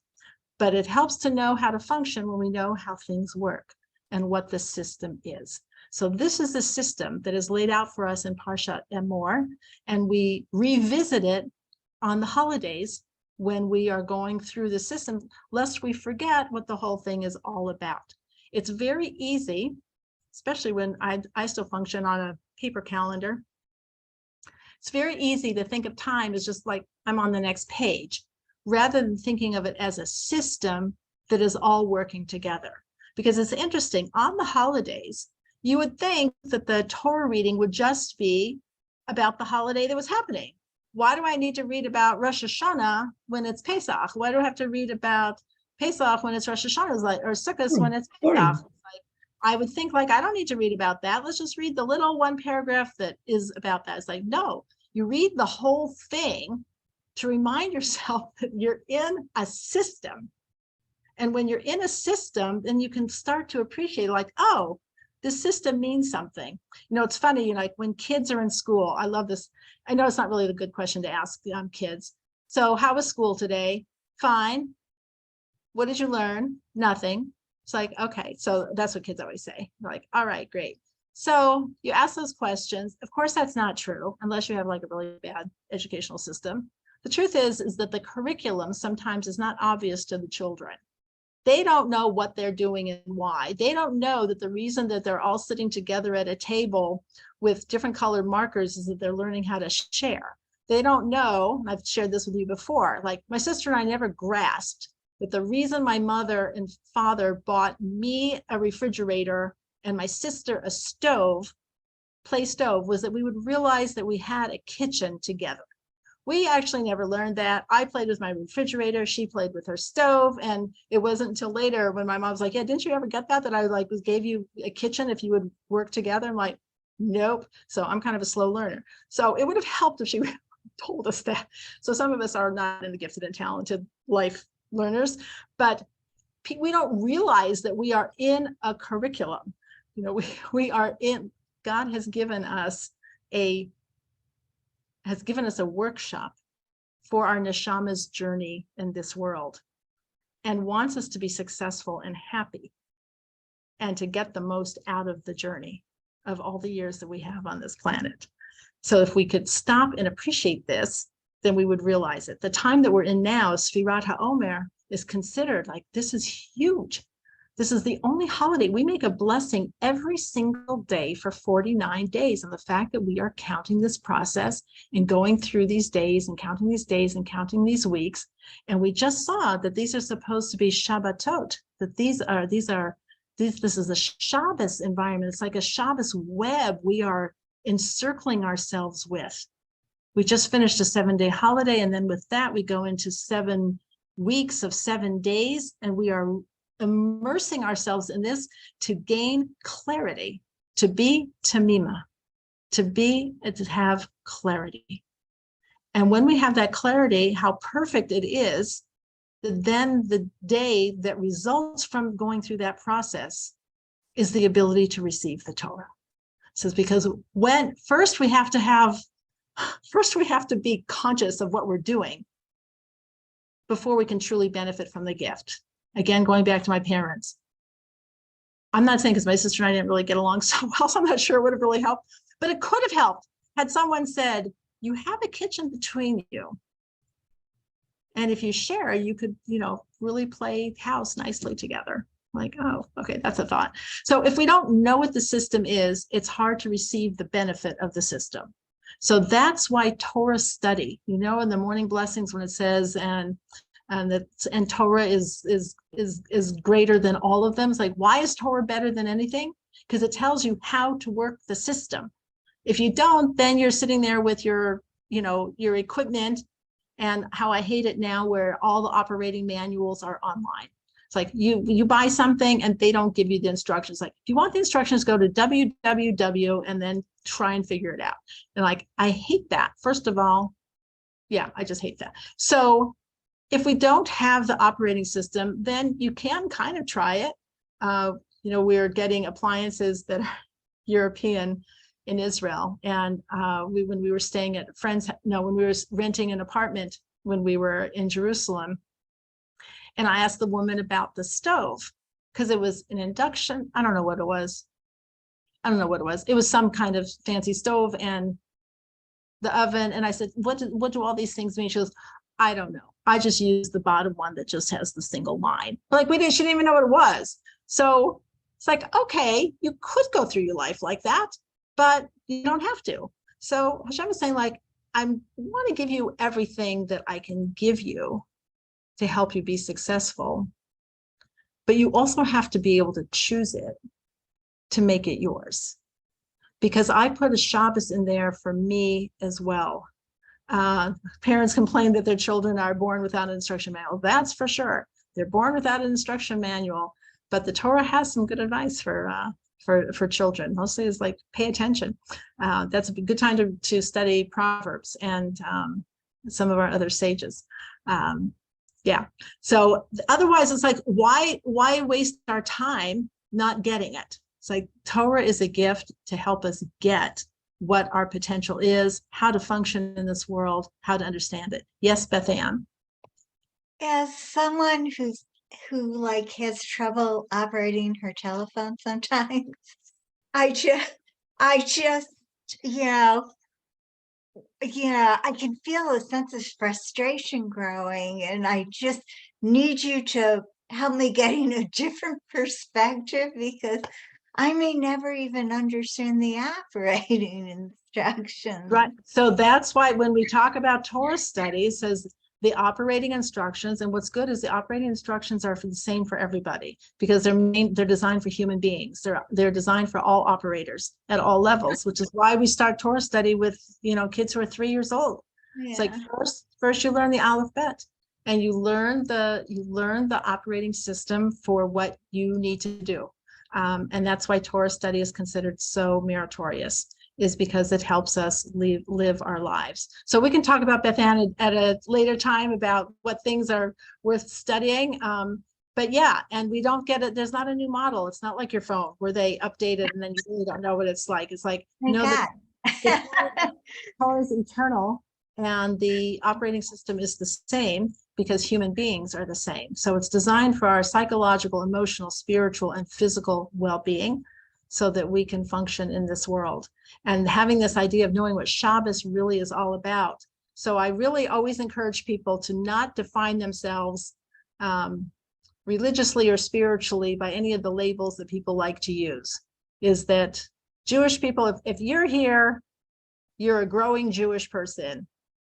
But it helps to know how to function when we know how things work and what the system is. So this is the system that is laid out for us in Parsha Emor, and we revisit it on the holidays when we are going through the system, lest we forget what the whole thing is all about. It's very easy, especially when I still function on a paper calendar. It's very easy to think of time as just like I'm on the next page, rather than thinking of it as a system that is all working together. Because it's interesting, on the holidays, you would think that the Torah reading would just be about the holiday that was happening. Why do I need to read about Rosh Hashanah when it's Pesach? Why do I have to read about Pesach when it's Rosh Hashanah, or Sukkot when it's Pesach? I would think, like, I don't need to read about that. Let's just read the little one paragraph that is about that. It's like, no, you read the whole thing to remind yourself that you're in a system. And when you're in a system, then you can start to appreciate, like, oh, this system means something. It's funny, like when kids are in school, I love this. I know it's not really a good question to ask kids. So how was school today? Fine. What did you learn? Nothing. It's like, okay, so that's what kids always say. They're like, all right, great. So you ask those questions. Of course, that's not true unless you have like a really bad educational system. The truth is that the curriculum sometimes is not obvious to the children. They don't know what they're doing and why. They don't know that the reason that they're all sitting together at a table with different colored markers is that they're learning how to share. They don't know, and I've shared this with you before, like my sister and I never grasped that the reason my mother and father bought me a refrigerator and my sister a play stove, was that we would realize that we had a kitchen together. We actually never learned that. I played with my refrigerator, she played with her stove, and it wasn't until later when my mom was like, yeah, didn't you ever get that I gave you a kitchen if you would work together? I'm like, nope. So I'm kind of a slow learner. So it would have helped if she told us that. So some of us are not in the gifted and talented life learners, but we don't realize that we are in a curriculum. You know, we are in, God has given us a workshop for our neshama's journey in this world, and wants us to be successful and happy and to get the most out of the journey of all the years that we have on this planet. So if we could stop and appreciate this, then we would realize it. The time that we're in now, Sfirat HaOmer, is considered like, this is huge. This is the only holiday. We make a blessing every single day for 49 days. And the fact that we are counting this process and going through these days and counting these days and counting these weeks. And we just saw that these are supposed to be Shabbatot, that this is a Shabbos environment. It's like a Shabbos web we are encircling ourselves with. We just finished a 7-day holiday. And then with that, we go into 7 weeks of 7 days, and we are immersing ourselves in this to gain clarity, to be tamima, to have clarity. And when we have that clarity, how perfect it is, that then the day that results from going through that process is the ability to receive the Torah. It says, because first we have to be conscious of what we're doing before we can truly benefit from the gift. Again, going back to my parents. I'm not saying, because my sister and I didn't really get along so well, so I'm not sure it would have really helped, but it could have helped had someone said, you have a kitchen between you. And if you share, you could, really play house nicely together. Like, oh, okay, that's a thought. So if we don't know what the system is, it's hard to receive the benefit of the system. So that's why Torah study, in the morning blessings, when it says, and Torah is greater than all of them. It's like, why is Torah better than anything? Because it tells you how to work the system. If you don't, then you're sitting there with your equipment, and how I hate it now where all the operating manuals are online. It's like you buy something and they don't give you the instructions. Like, if you want the instructions, go to www and then try and figure it out. And like, I hate that. First of all, yeah, I just hate that. So if we don't have the operating system, then you can kind of try it. We're getting appliances that are European in Israel. And when we were staying at when we were renting an apartment when we were in Jerusalem, and I asked the woman about the stove, because it was an induction. I don't know what it was. It was some kind of fancy stove and the oven. And I said, what do all these things mean? She goes, I don't know. I just used the bottom one that just has the single line. Like, she didn't even know what it was. So it's like, okay, you could go through your life like that, but you don't have to. So Hashem is saying, like, I want to give you everything that I can give you to help you be successful. But you also have to be able to choose it to make it yours. Because I put a Shabbos in there for me as well. Parents complain that their children are born without an instruction manual. That's for sure. They're born without an instruction manual, but the Torah has some good advice for children. Mostly is like, pay attention. That's a good time to study Proverbs and some of our other sages. So otherwise it's like, why waste our time not getting it? It's like, Torah is a gift to help us get what our potential is, how to function in this world, how to understand it. Yes, Beth Ann. As someone who has trouble operating her telephone sometimes, I just I can feel a sense of frustration growing, and I just need you to help me getting a different perspective, because I may never even understand the operating instructions. Right. So that's why when we talk about Torah study, it says the operating instructions, and what's good is the operating instructions are the same for everybody, because they're designed for human beings. They're designed for all operators at all levels, which is why we start Torah study with kids who are 3 years old. Yeah. It's like first you learn the alphabet, and you learn the operating system for what you need to do. And that's why Torah study is considered so meritorious, is because it helps us live our lives. So we can talk about, Beth Ann, at a later time about what things are worth studying. But yeah, and we don't get it. There's not a new model. It's not like your phone where they update it and then you really don't know what it's like. It's like, Thank no, God. the code is eternal and the operating system is the same because human beings are the same. So it's designed for our psychological, emotional, spiritual, and physical well-being so that we can function in this world. And having this idea of knowing what Shabbos really is all about. So I really always encourage people to not define themselves religiously or spiritually by any of the labels that people like to use. Is that Jewish people, if you're here, you're a growing Jewish person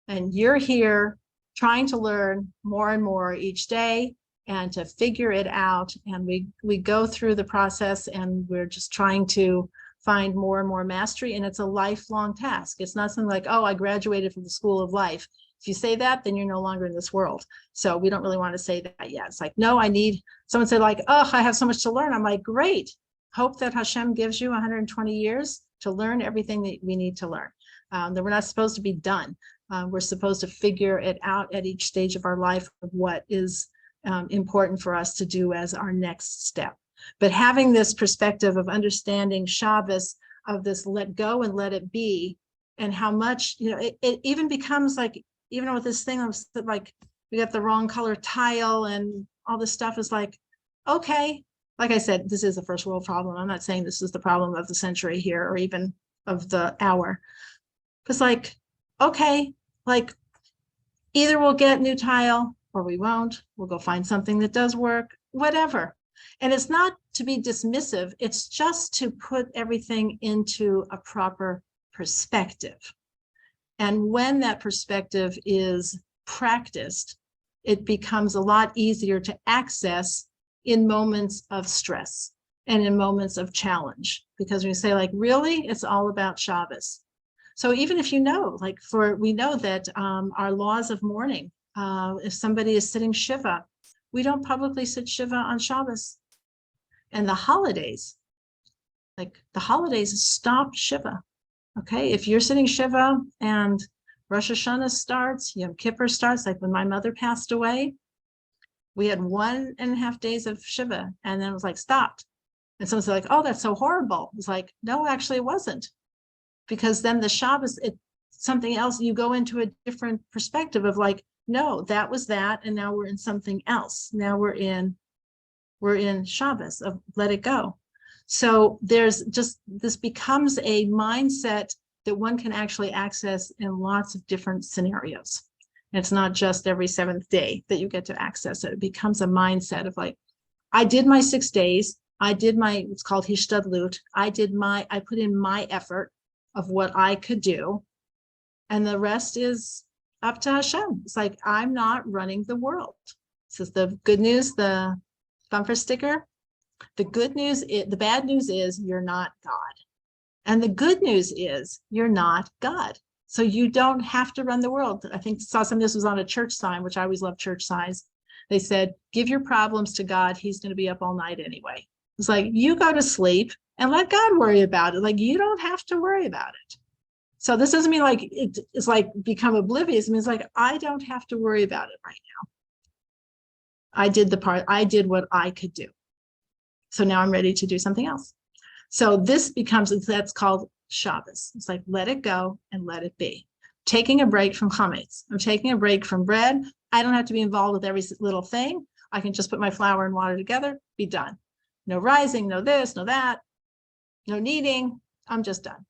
and you're here trying to learn more and more each day and to figure it out. And we go through the process and we're just trying to find more and more mastery. And it's a lifelong task. It's not something like, oh, I graduated from the school of life. If you say that, then you're no longer in this world. So we don't really want to say that yet. It's like, no, I need someone say like, oh, I have so much to learn. I'm like, great. Hope that Hashem gives you 120 years to learn everything that we need to learn. That we're not supposed to be done. We're supposed to figure it out at each stage of our life of what is important for us to do as our next step. But having this perspective of understanding Shabbos, of this let go and let it be, and how much, it even becomes like, even with this thing of like, we got the wrong color tile and all this stuff is like, okay, like I said, this is a first world problem. I'm not saying this is the problem of the century here or even of the hour. Because like, okay, like either we'll get new tile or we won't. We'll go find something that does work, whatever. And it's not to be dismissive. It's just to put everything into a proper perspective. And when that perspective is practiced, it becomes a lot easier to access in moments of stress and in moments of challenge. Because when you say like, really, it's all about Shabbos. So even if we know that our laws of mourning, if somebody is sitting Shiva, we don't publicly sit Shiva on Shabbos. And the holidays stop Shiva. Okay, if you're sitting Shiva and Rosh Hashanah starts, Yom Kippur starts, like when my mother passed away, we had 1.5 days of Shiva and then it was like stopped. And someone said like, oh, that's so horrible. It's like, no, actually it wasn't. Because then the Shabbos, it's something else. You go into a different perspective of like, no, that was that. And now we're in something else. Now we're in Shabbos of let it go. So there's just, this becomes a mindset that one can actually access in lots of different scenarios. It's not just every 7th day that you get to access it. It becomes a mindset of like, I did my 6 days. I did my, it's called hishtadlut. I put in my effort of what I could do. And the rest is up to Hashem. It's like, I'm not running the world. This is the good news, the bumper sticker. The good news, the bad news is you're not God. And the good news is you're not God. So you don't have to run the world. I think saw some of this was on a church sign, which I always love church signs. They said, give your problems to God. He's going to be up all night anyway. It's like, you go to sleep and let God worry about it. Like, you don't have to worry about it. So this doesn't mean like it's like become oblivious. It means like, I don't have to worry about it right now. I did what I could do. So now I'm ready to do something else. So that's called Shabbos. It's like, let it go and let it be. Taking a break from chametz. I'm taking a break from bread. I don't have to be involved with every little thing. I can just put my flour and water together, be done. No rising, no this, no that, no kneading. I'm just done.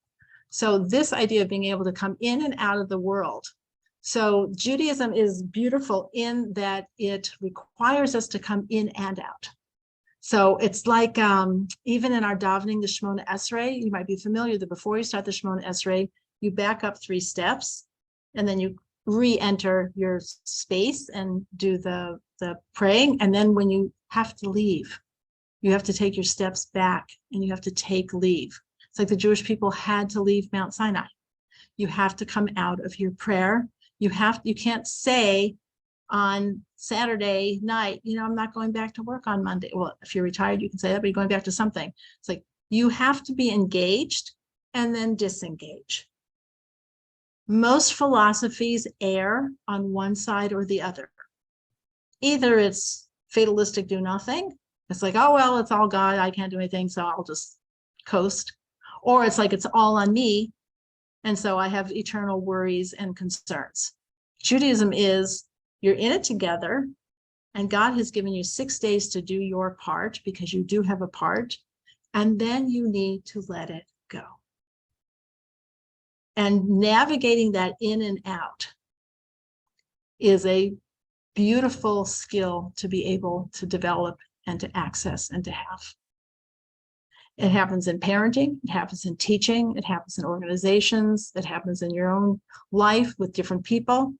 So this idea of being able to come in and out of the world. So Judaism is beautiful in that it requires us to come in and out. So it's like, even in our davening, the Shemona Esrei, you might be familiar that before you start the Shemona Esrei, you back up 3 steps, and then you re-enter your space and do the praying. And then when you have to leave, you have to take your steps back and you have to take leave. It's like the Jewish people had to leave Mount Sinai. You have to come out of your prayer. You can't say on Saturday night, I'm not going back to work on Monday. Well, if you're retired, you can say that, but you're going back to something. It's like, you have to be engaged and then disengage. Most philosophies err on one side or the other. Either it's fatalistic do nothing. It's like, oh, well, it's all God. I can't do anything, so I'll just coast. Or it's like, it's all on me. And so I have eternal worries and concerns. Judaism is, you're in it together, and God has given you 6 days to do your part, because you do have a part. And then you need to let it go. And navigating that in and out is a beautiful skill to be able to develop and to access and to have. It happens in parenting, it happens in teaching, it happens in organizations, it happens in your own life with different people.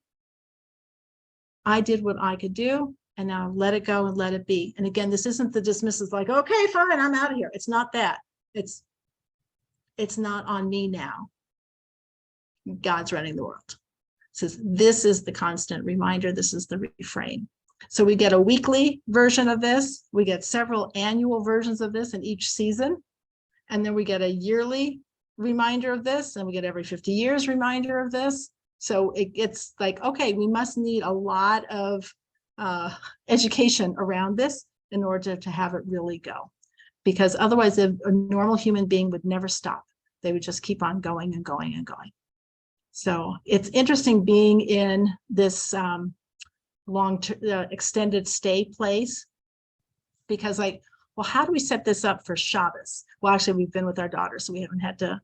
I did what I could do, and now let it go and let it be. And again, this isn't the dismissive, like, okay, fine, I'm out of here. It's not that. It's not on me now. God's running the world. Says this is the constant reminder. This is the refrain. So we get a weekly version of this. We get several annual versions of this in each season. And then we get a yearly reminder of this, and we get every 50 years reminder of this. So it's like, okay, we must need a lot of education around this in order to have it really go. Because otherwise a normal human being would never stop. They would just keep on going and going and going. So it's interesting being in this extended stay place, because like, well, how do we set this up for Shabbos? Well, actually, we've been with our daughter, so we haven't had to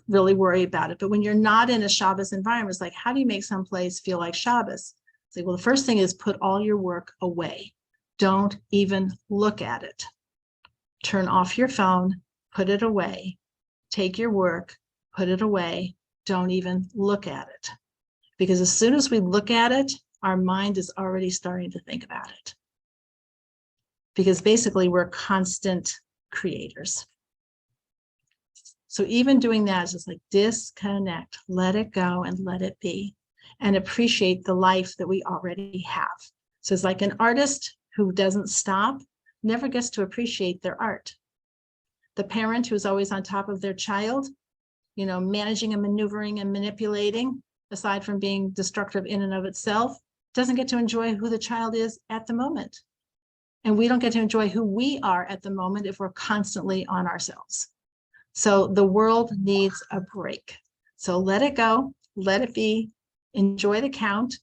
really worry about it. But when you're not in a Shabbos environment, it's like, how do you make some place feel like Shabbos? It's like, well, the first thing is put all your work away. Don't even look at it. Turn off your phone, put it away. Take your work, put it away. Don't even look at it. Because as soon as we look at it, our mind is already starting to think about it. Because basically we're constant creators. So even doing that is just like disconnect, let it go and let it be, and appreciate the life that we already have. So it's like an artist who doesn't stop never gets to appreciate their art. The parent who's always on top of their child, you know, managing and maneuvering and manipulating, aside from being destructive in and of itself, doesn't get to enjoy who the child is at the moment. And we don't get to enjoy who we are at the moment if we're constantly on ourselves. So the world needs a break. So let it go, let it be, enjoy the count,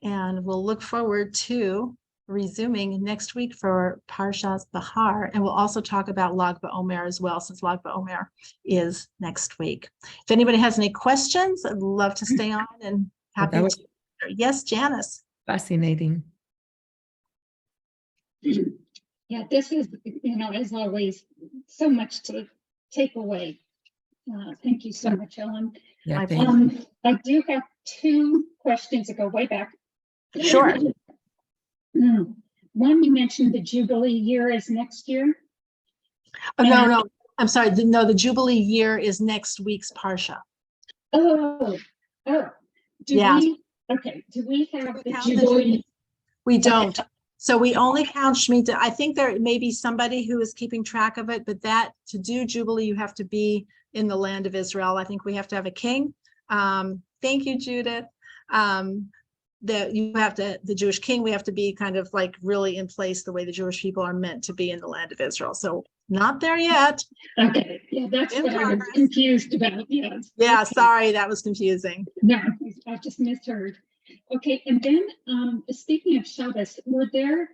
and we'll look forward to resuming next week for Parshas Bahar. And we'll also talk about Lag BaOmer as well, since Lag BaOmer is next week. If anybody has any questions, I'd love to stay on and happy to. Yes, Janice. Fascinating. Yeah, this is, you know, as always, so much to take away. Thank you so much, Ellyn. Yeah, I do have 2 questions that go way back. Sure. One, you mentioned the Jubilee year is next year. Oh, no, I'm sorry. No, the Jubilee year is next week's Parsha. Oh, do Yeah. Do we have the Count the Jubilee? We don't. So we only count Shemitah. I think there may be somebody who is keeping track of it, but that to do Jubilee, you have to be in the land of Israel. I think we have to have a king. Thank you, Judith. The Jewish king, we have to be kind of like really in place the way the Jewish people are meant to be in the land of Israel. So not there yet. Okay, yeah, that's what I was confused about. Yes. Yeah, Okay. sorry, that was confusing. No, I just misheard. Okay, and then speaking of Shabbos, were there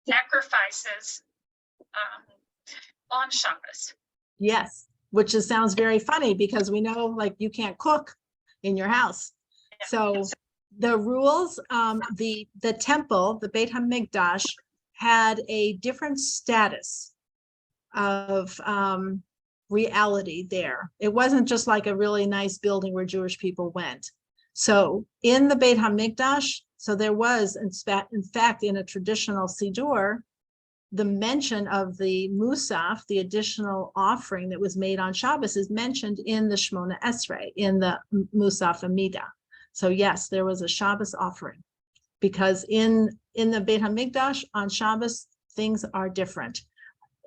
sacrifices on Shabbos? Yes, which sounds very funny because we know like you can't cook in your house. Yeah. So the rules, the temple, the Beit HaMikdash, had a different status of reality there. It wasn't just like a really nice building where Jewish people went. So in the Beit HaMikdash, so there was, in fact, in a traditional Siddur, the mention of the Musaf, the additional offering that was made on Shabbos, is mentioned in the Shmona Esrei, in the Musaf Amida. So yes, there was a Shabbos offering, because in the Beit HaMikdash on Shabbos, things are different.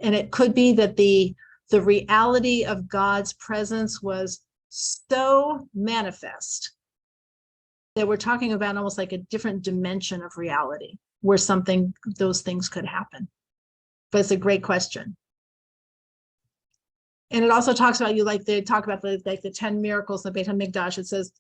And it could be that the reality of God's presence was so manifest that we're talking about almost like a different dimension of reality. where those things could happen. But it's a great question. And it also talks about they talk about the 10 miracles in the Beit HaMikdash. It says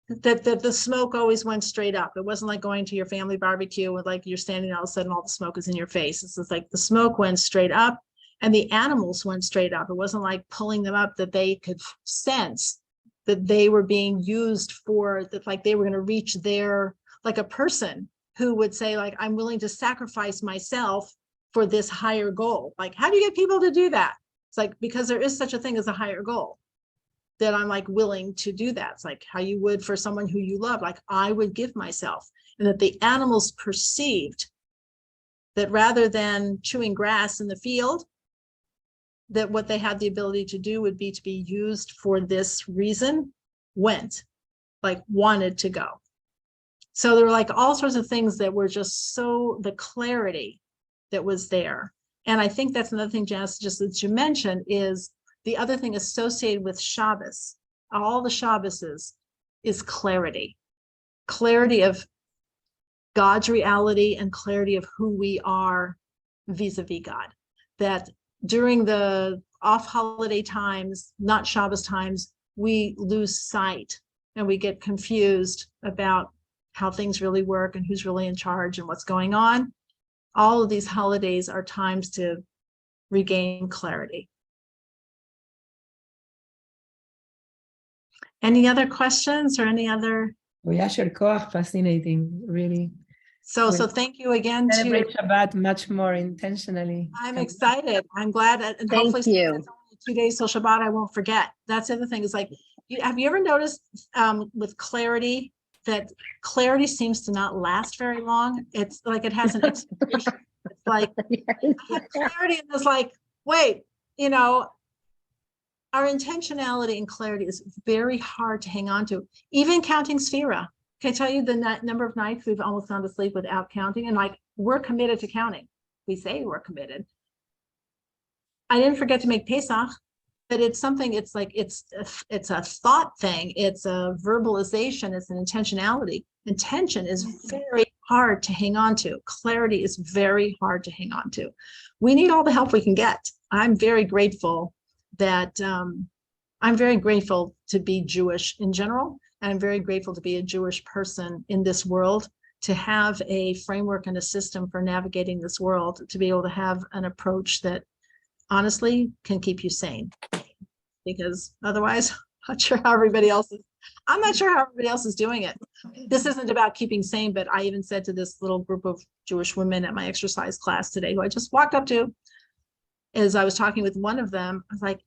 that the smoke always went straight up. It wasn't like going to your family barbecue with like you're standing all of a sudden all the smoke is in your face. It's just like the smoke went straight up and the animals went straight up. It wasn't like pulling them up, that they could sense that they were being used for that, like they were going to reach their, like a person who would say like, I'm willing to sacrifice myself for this higher goal. Like, how do you get people to do that? It's like, because there is such a thing as a higher goal, that I'm like willing to do that. It's like how you would for someone who you love, like I would give myself. And that the animals perceived that rather than chewing grass in the field, that what they had the ability to do would be to be used for this reason, wanted to go. So there were like all sorts of things that were just so, the clarity that was there. And I think that's another thing, Janice, just that you mentioned, is the other thing associated with Shabbos, all the Shabbases, is clarity. Clarity of God's reality and clarity of who we are vis-a-vis God. That during the off-holiday times, not Shabbos times, we lose sight and we get confused about how things really work and who's really in charge and what's going on. All of these holidays are times to regain clarity. Any other questions or any other? Yasher Koach, fascinating, really. So thank you again. Celebrate Shabbat much more intentionally. I'm excited. I'm glad. And Thank hopefully you. it's only 2 days till Shabbat, I won't forget. That's the other thing is like, have you ever noticed with clarity, that clarity seems to not last very long? It's like it has an expiration. It's like I have clarity and it's like, wait, our intentionality and clarity is very hard to hang on to. Even counting Sphira. Can I tell you the number of nights we've almost gone to sleep without counting? And like, we're committed to counting. We say we're committed. I didn't forget to make Pesach, but it's something, it's like, it's a thought thing. It's a verbalization. It's an intentionality. Intention is very hard to hang on to. Clarity is very hard to hang on to. We need all the help we can get. I'm very grateful that I'm very grateful to be Jewish in general. And I'm very grateful to be a Jewish person in this world, to have a framework and a system for navigating this world, to be able to have an approach that honestly can keep you sane. Because otherwise, I'm not sure how everybody else is doing it. This isn't about keeping sane, but I even said to this little group of Jewish women at my exercise class today, who I just walked up to, as I was talking with one of them, I was like,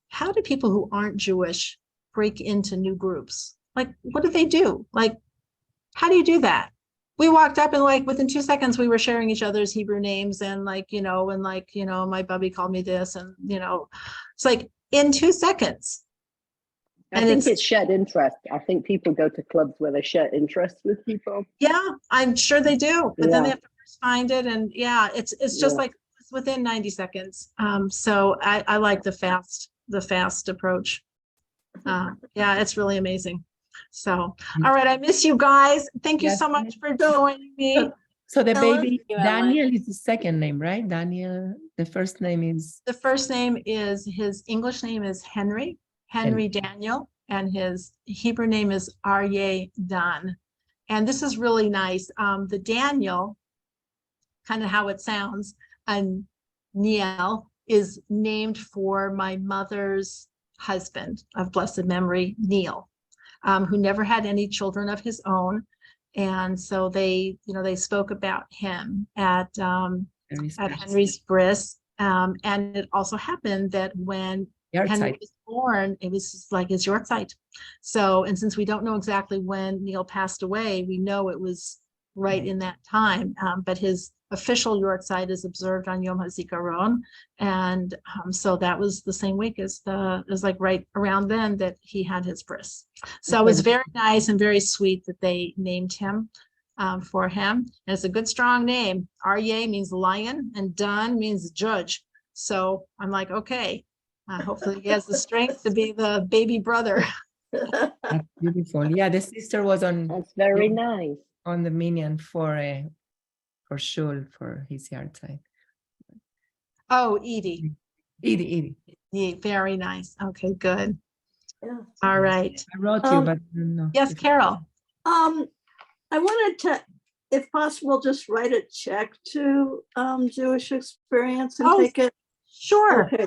how do people who aren't Jewish break into new groups? Like, what do they do? Like, how do you do that? We walked up and like within 2 seconds, we were sharing each other's Hebrew names and my bubby called me this and, it's like in 2 seconds. I think it's shared interest. I think people go to clubs where they share interests with people. Yeah, I'm sure they do, but then they have to first find it. And yeah, it's just like it's within 90 seconds. So I like the fast approach. Yeah, it's really amazing. So, all right, I miss you guys. Thank you so much for joining me. So the Ellyn? baby, Daniel is the second name, right? Daniel, the first name is? The first name is, his English name is Henry Daniel, and his Hebrew name is Aryeh Dan. And this is really nice. The Daniel, kind of how it sounds, and Niel is named for my mother's husband of blessed memory, Neil, who never had any children of his own. And so they spoke about him at Henry's bris. And it also happened that when Henry was born, it was just like his Yortzeit. So, and since we don't know exactly when Neil passed away, we know it was right in that time. But his official Yortzeit is observed on Yom HaZikaron. And so that was the same week as like right around then that he had his bris. So it was very nice and very sweet that they named him for him. And it's a good, strong name. Aryeh means lion and Dan means judge. So I'm like, okay, hopefully he has the strength to be the baby brother. That's beautiful. Yeah, the sister was on. That's very nice. On the minion for for sure for his yard site. Oh, Edie. Edie. Yeah, very nice. Okay, good. Yeah. All right. I wrote you, but no. Yes, Carol. I wanted to, if possible, just write a check to Jewish Experience and Oh, take it. Sure. Okay.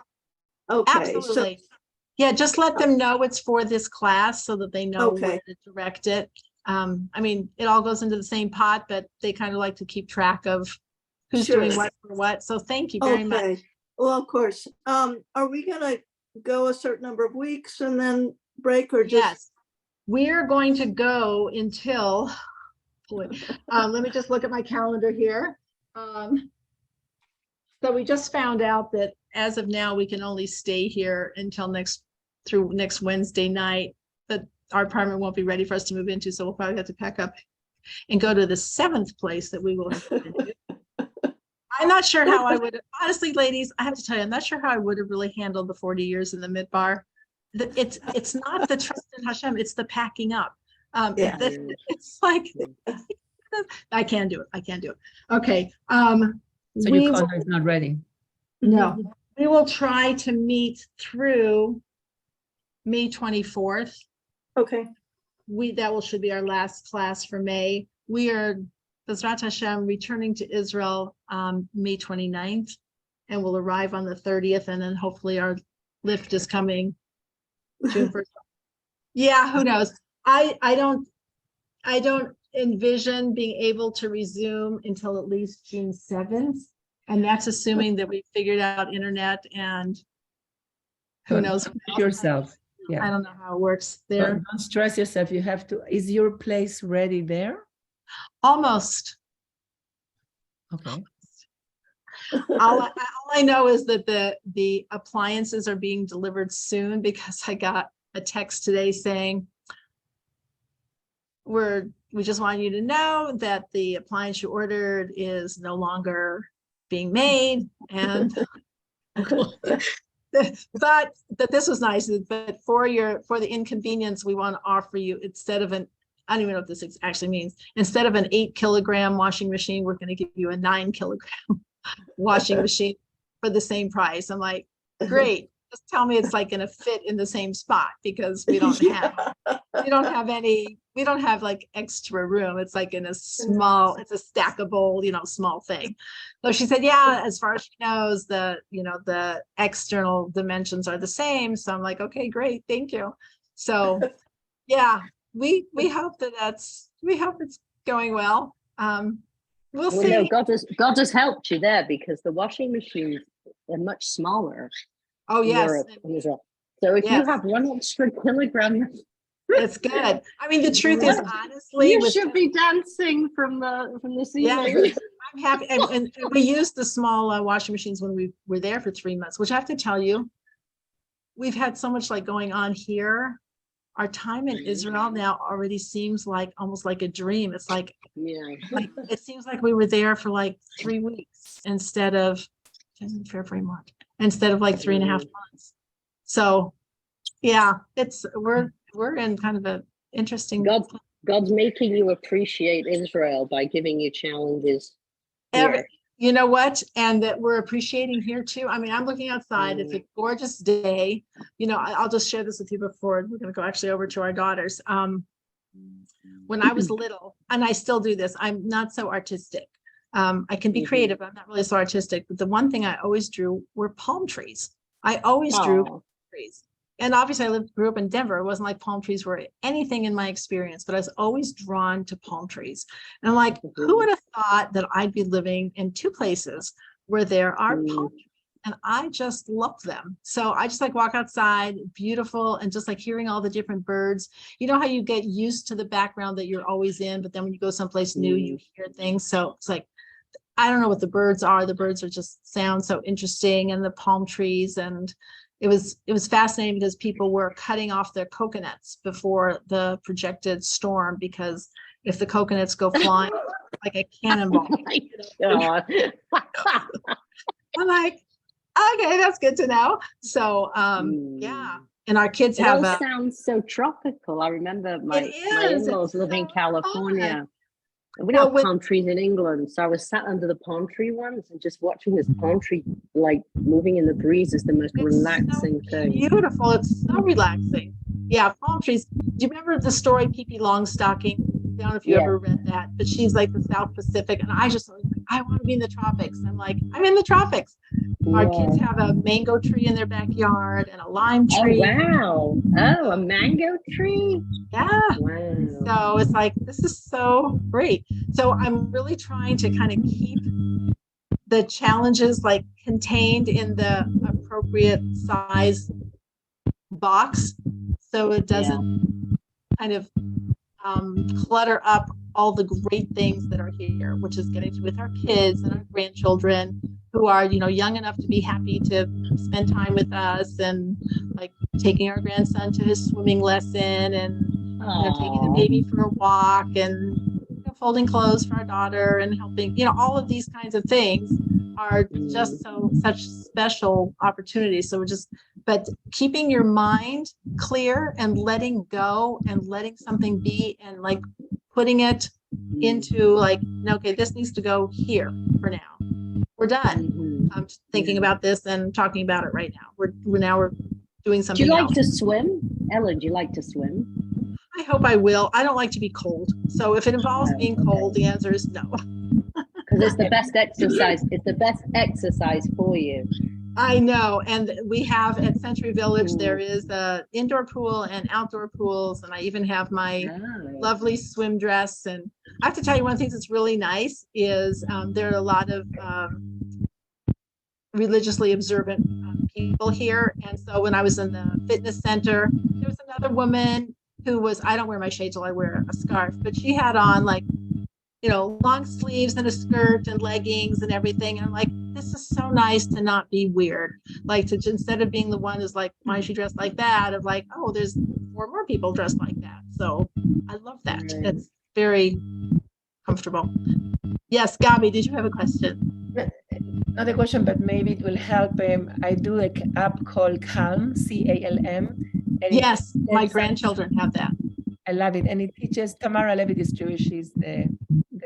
Okay. So, Absolutely. Yeah, just let them know it's for this class so that they know where Okay. to direct it. I mean, it all goes into the same pot, but they kind of like to keep track of who's doing Sure. what for what. So thank you very much. okay. Well, of course. Are we gonna go a certain number of weeks and then break, or just? Yes, we're going to go until, boy, let me just look at my calendar here. So we just found out that as of now, we can only stay here until through next Wednesday night, but our apartment won't be ready for us to move into, so we'll probably have to pack up and go to the 7th place that we will have been to. I'm not sure how I would, honestly, ladies, I have to tell you, I'm not sure how I would have really handled the 40 years in the Midbar. It's not the trust in Hashem, it's the packing up. Yeah. It's like, I can't do it. Okay. So we your will- condo is not ready. No, we will try to meet through May 24th. Okay. Should be our last class for May. We are, Bezrat Hashem, returning to Israel May 29th, and we'll arrive on the 30th, and then hopefully our lift is coming June 1st. Yeah, who knows? I don't envision being able to resume until at least June 7th. And that's assuming that we figured out internet and who Don't knows? stress yourself. I Yeah. don't know how it works there. Don't stress yourself. You have to. Is your place ready there? Almost. Okay. All I know is that the appliances are being delivered soon, because I got a text today saying, we just want you to know that the appliance you ordered is no longer being made, and thought that this was nice, but for the inconvenience, we want to offer you, instead of I don't even know what this actually means. Instead of an 8-kilogram washing machine, we're going to give you a 9-kilogram washing machine for the same price. I'm like, great. Just tell me it's like going to fit in the same spot, because we don't have like extra room. It's like in it's a stackable, small thing. So she said, yeah, as far as she knows, the external dimensions are the same. So I'm like, okay, great. Thank you. So yeah, we hope we hope it's going well. We'll see. No, God has helped you there, because the washing machines are much smaller. Oh, in yes. Europe and Israel. So if you have 1 extra kilogram, It's good. I mean, the truth is, honestly, you should be dancing from the ceiling. yeah, I'm happy. And we used the small washing machines when we were there for 3 months, which I have to tell you, we've had so much like going on here. Our time in Israel now already seems like almost like a dream. It's like it seems like we were there for like 3 weeks instead of February, March, instead of like 3.5 months. So yeah, we're in kind of an interesting. God's making you appreciate Israel by giving you challenges. You know what? And that we're appreciating here too. I mean, I'm looking outside. It's a gorgeous day. I'll just share this with you before we're going to go actually over to our daughters. When I was little, and I still do this, I'm not so artistic. I can be creative, but I'm not really so artistic. But the one thing I always drew were palm trees. I always drew palm trees. And obviously I grew up in Denver. It wasn't like palm trees were anything in my experience, but I was always drawn to palm trees. And I'm like, who would have thought that I'd be living in 2 places where there are palm trees? And I just love them. So I just like walk outside, beautiful, and just like hearing all the different birds. You know how you get used to the background that you're always in, but then when you go someplace new, you hear things. So it's like, I don't know what the birds are. The birds are just sound so interesting, and the palm trees. And it was fascinating because people were cutting off their coconuts before the projected storm, because if the coconuts go flying like a cannonball. Oh I'm like, okay, that's good to know. So yeah. And our kids have sounds so tropical. I remember my in-laws live in California. We don't have Well, palm trees in England, so I was sat under the palm tree once and just watching this palm tree like moving in the breeze is the most It's relaxing so thing. beautiful. It's so relaxing. Yeah, palm trees. Do you remember the story Pippi Longstocking? I don't know if you Yeah. ever read that, but she's like the South Pacific, and I just I want to be in the tropics. I'm like, I'm in the tropics. Our kids Yeah. have a mango tree in their backyard and a lime Oh tree. wow! Oh, a mango tree. Yeah. Wow. So it's like, this is so great. So I'm really trying to kind of keep the challenges like contained in the appropriate size box, so it doesn't kind of clutter up all the great things that are here, which is getting to with our kids and our grandchildren who are, you know, young enough to be happy to spend time with us, and like taking our grandson to his swimming lesson, and you know, taking the baby for a walk, and you know, folding clothes for our daughter, and helping, you know, all of these kinds of things are just such special opportunities. So we're just, but keeping your mind clear and letting go and letting something be, and like putting it into like, okay, this needs to go here for now. We're done. I'm thinking about this and talking about it right now. We're doing something Do you like else. to swim? Ellen, do you like to swim? I hope I will. I don't like to be cold. So if it involves being cold, the answer is no. Because it's the best exercise. It's the best exercise for you. I know. And we have at Century Village, there is a indoor pool and outdoor pools. And I even have my lovely swim dress. And I have to tell you, one of the things that's really nice is there are a lot of religiously observant people here. And so when I was in the fitness center, there was another woman who was, I don't wear my shades till I wear a scarf, but she had on like, you know, long sleeves and a skirt and leggings and everything. And I'm like, this is so nice to not be weird. Like to, instead of being the one who's like, why is she dressed like that? Of like, oh, there's 4 more people dressed like that. So I love that. It's very comfortable. Yes, Gabi, did you have a question? Not a question, but maybe it will help. I do like an app called Calm, C-A-L-M. Yes, my grandchildren have that. I love it. And it teaches, Tamara Levitt is Jewish. She's the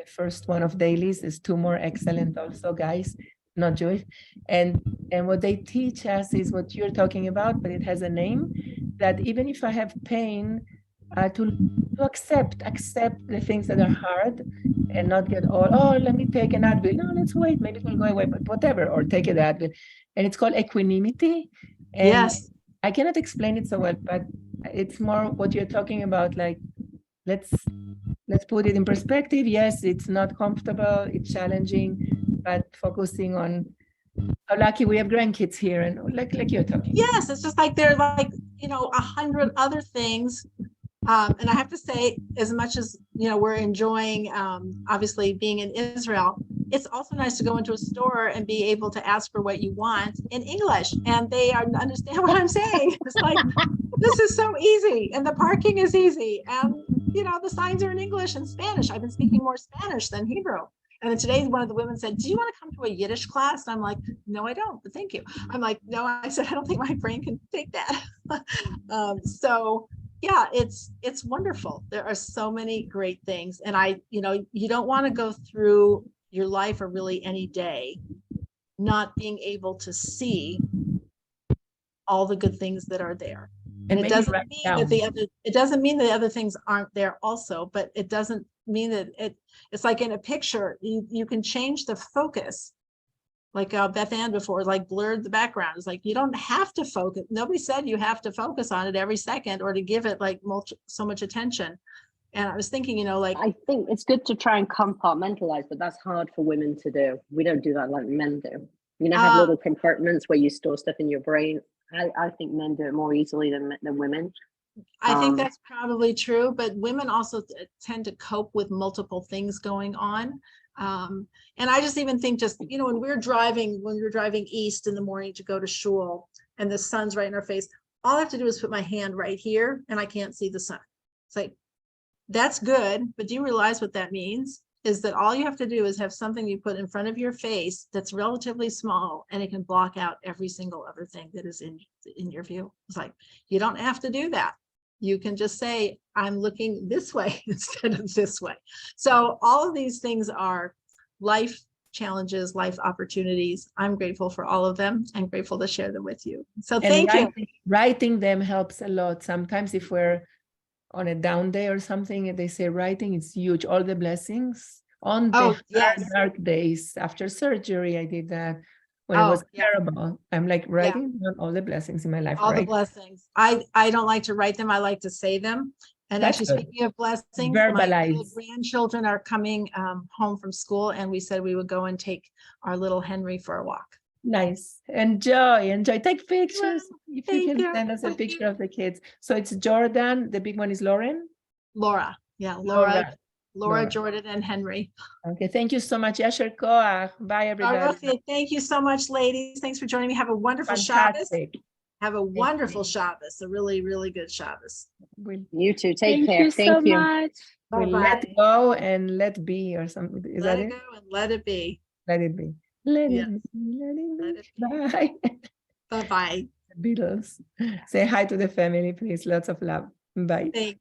first one of dailies. There's 2 more excellent also guys, not Jewish. And what they teach us is what you're talking about, but it has a name, that even if I have pain, to accept the things that are hard, and not get all, oh, let me take an Advil. No, let's wait, maybe it will go away, but whatever, or take an Advil. And it's called equanimity. And yes. I cannot explain it so well, but it's more what you're talking about, like, let's put it in perspective. Yes, it's not comfortable, it's challenging, but focusing on how lucky we have grandkids here, and like you're talking. Yes, it's just like they're like, you know, 100 other things. And I have to say, as much as, you know, we're enjoying, obviously being in Israel, it's also nice to go into a store and be able to ask for what you want in English, and they understand what I'm saying. It's like, this is so easy, and the parking is easy, and, you know, the signs are in English and Spanish. I've been speaking more Spanish than Hebrew. And then today, one of the women said, do you want to come to a Yiddish class? And I'm like, no, I don't, but thank you. I'm like, no, I said, I don't think my brain can take that. So yeah, it's wonderful. There are so many great things. And you know, you don't want to go through your life, or really any day, not being able to see all the good things that are there. And it doesn't mean that it doesn't mean that the other things aren't there also, but it doesn't mean that it's like in a picture, you can change the focus. Like Beth Ann before, like blurred the background. It's like, you don't have to focus. Nobody said you have to focus on it every second, or to give it like so much attention. And I was thinking, you know, like, I think it's good to try and compartmentalize, but that's hard for women to do. We don't do that like men do. You know, have little compartments where you store stuff in your brain. I think men do it more easily than women. I think that's probably true, but women also tend to cope with multiple things going on. And I just even think, just, you know, when we're driving east in the morning to go to shul, and the sun's right in our face, all I have to do is put my hand right here and I can't see the sun. It's like, that's good, but do you realize what that means? Is that all you have to do is have something you put in front of your face that's relatively small, and it can block out every single other thing that is in your view. It's like, you don't have to do that. you can just say, I'm looking this way instead of this way. So all of these things are life challenges, life opportunities. I'm grateful for all of them and grateful to share them with you. So And thank you. writing them helps a lot. Sometimes if we're on a down day or something, and they say writing is huge. All the blessings on the Oh, hard, yes. dark days after surgery. I did that when it Oh, was yeah. terrible. I'm like writing down all the blessings in my life, All the right? blessings. I don't like to write them. I like to say them. And That's actually, good. speaking of blessings, my Verbalize. little grandchildren are coming home from school, and we said we would go and take our little Henry for a walk. Nice. Enjoy. Take pictures. If you thank can you. send us a Thank picture you. of the kids. So it's Jordan. The big one is Lauren. Laura. Yeah, Laura, Laura. Jordan, and Henry. Okay. Thank you so much. Yasher Koach. Bye, everybody. Thank you so much, ladies. Thanks for joining me. Have a wonderful Shabbos. Fantastic. Have a wonderful Shabbos. A really, really good Shabbos. You too. Take Thank care. you so Thank you. much. We Bye-bye. let go and let be or something. Is Let that it it? go and let it be. Let it be. Let Yes. it be. Let it Let be. it be. Bye. Bye-bye. Beatles. Say hi to the family, please. Lots of love. Bye. Thank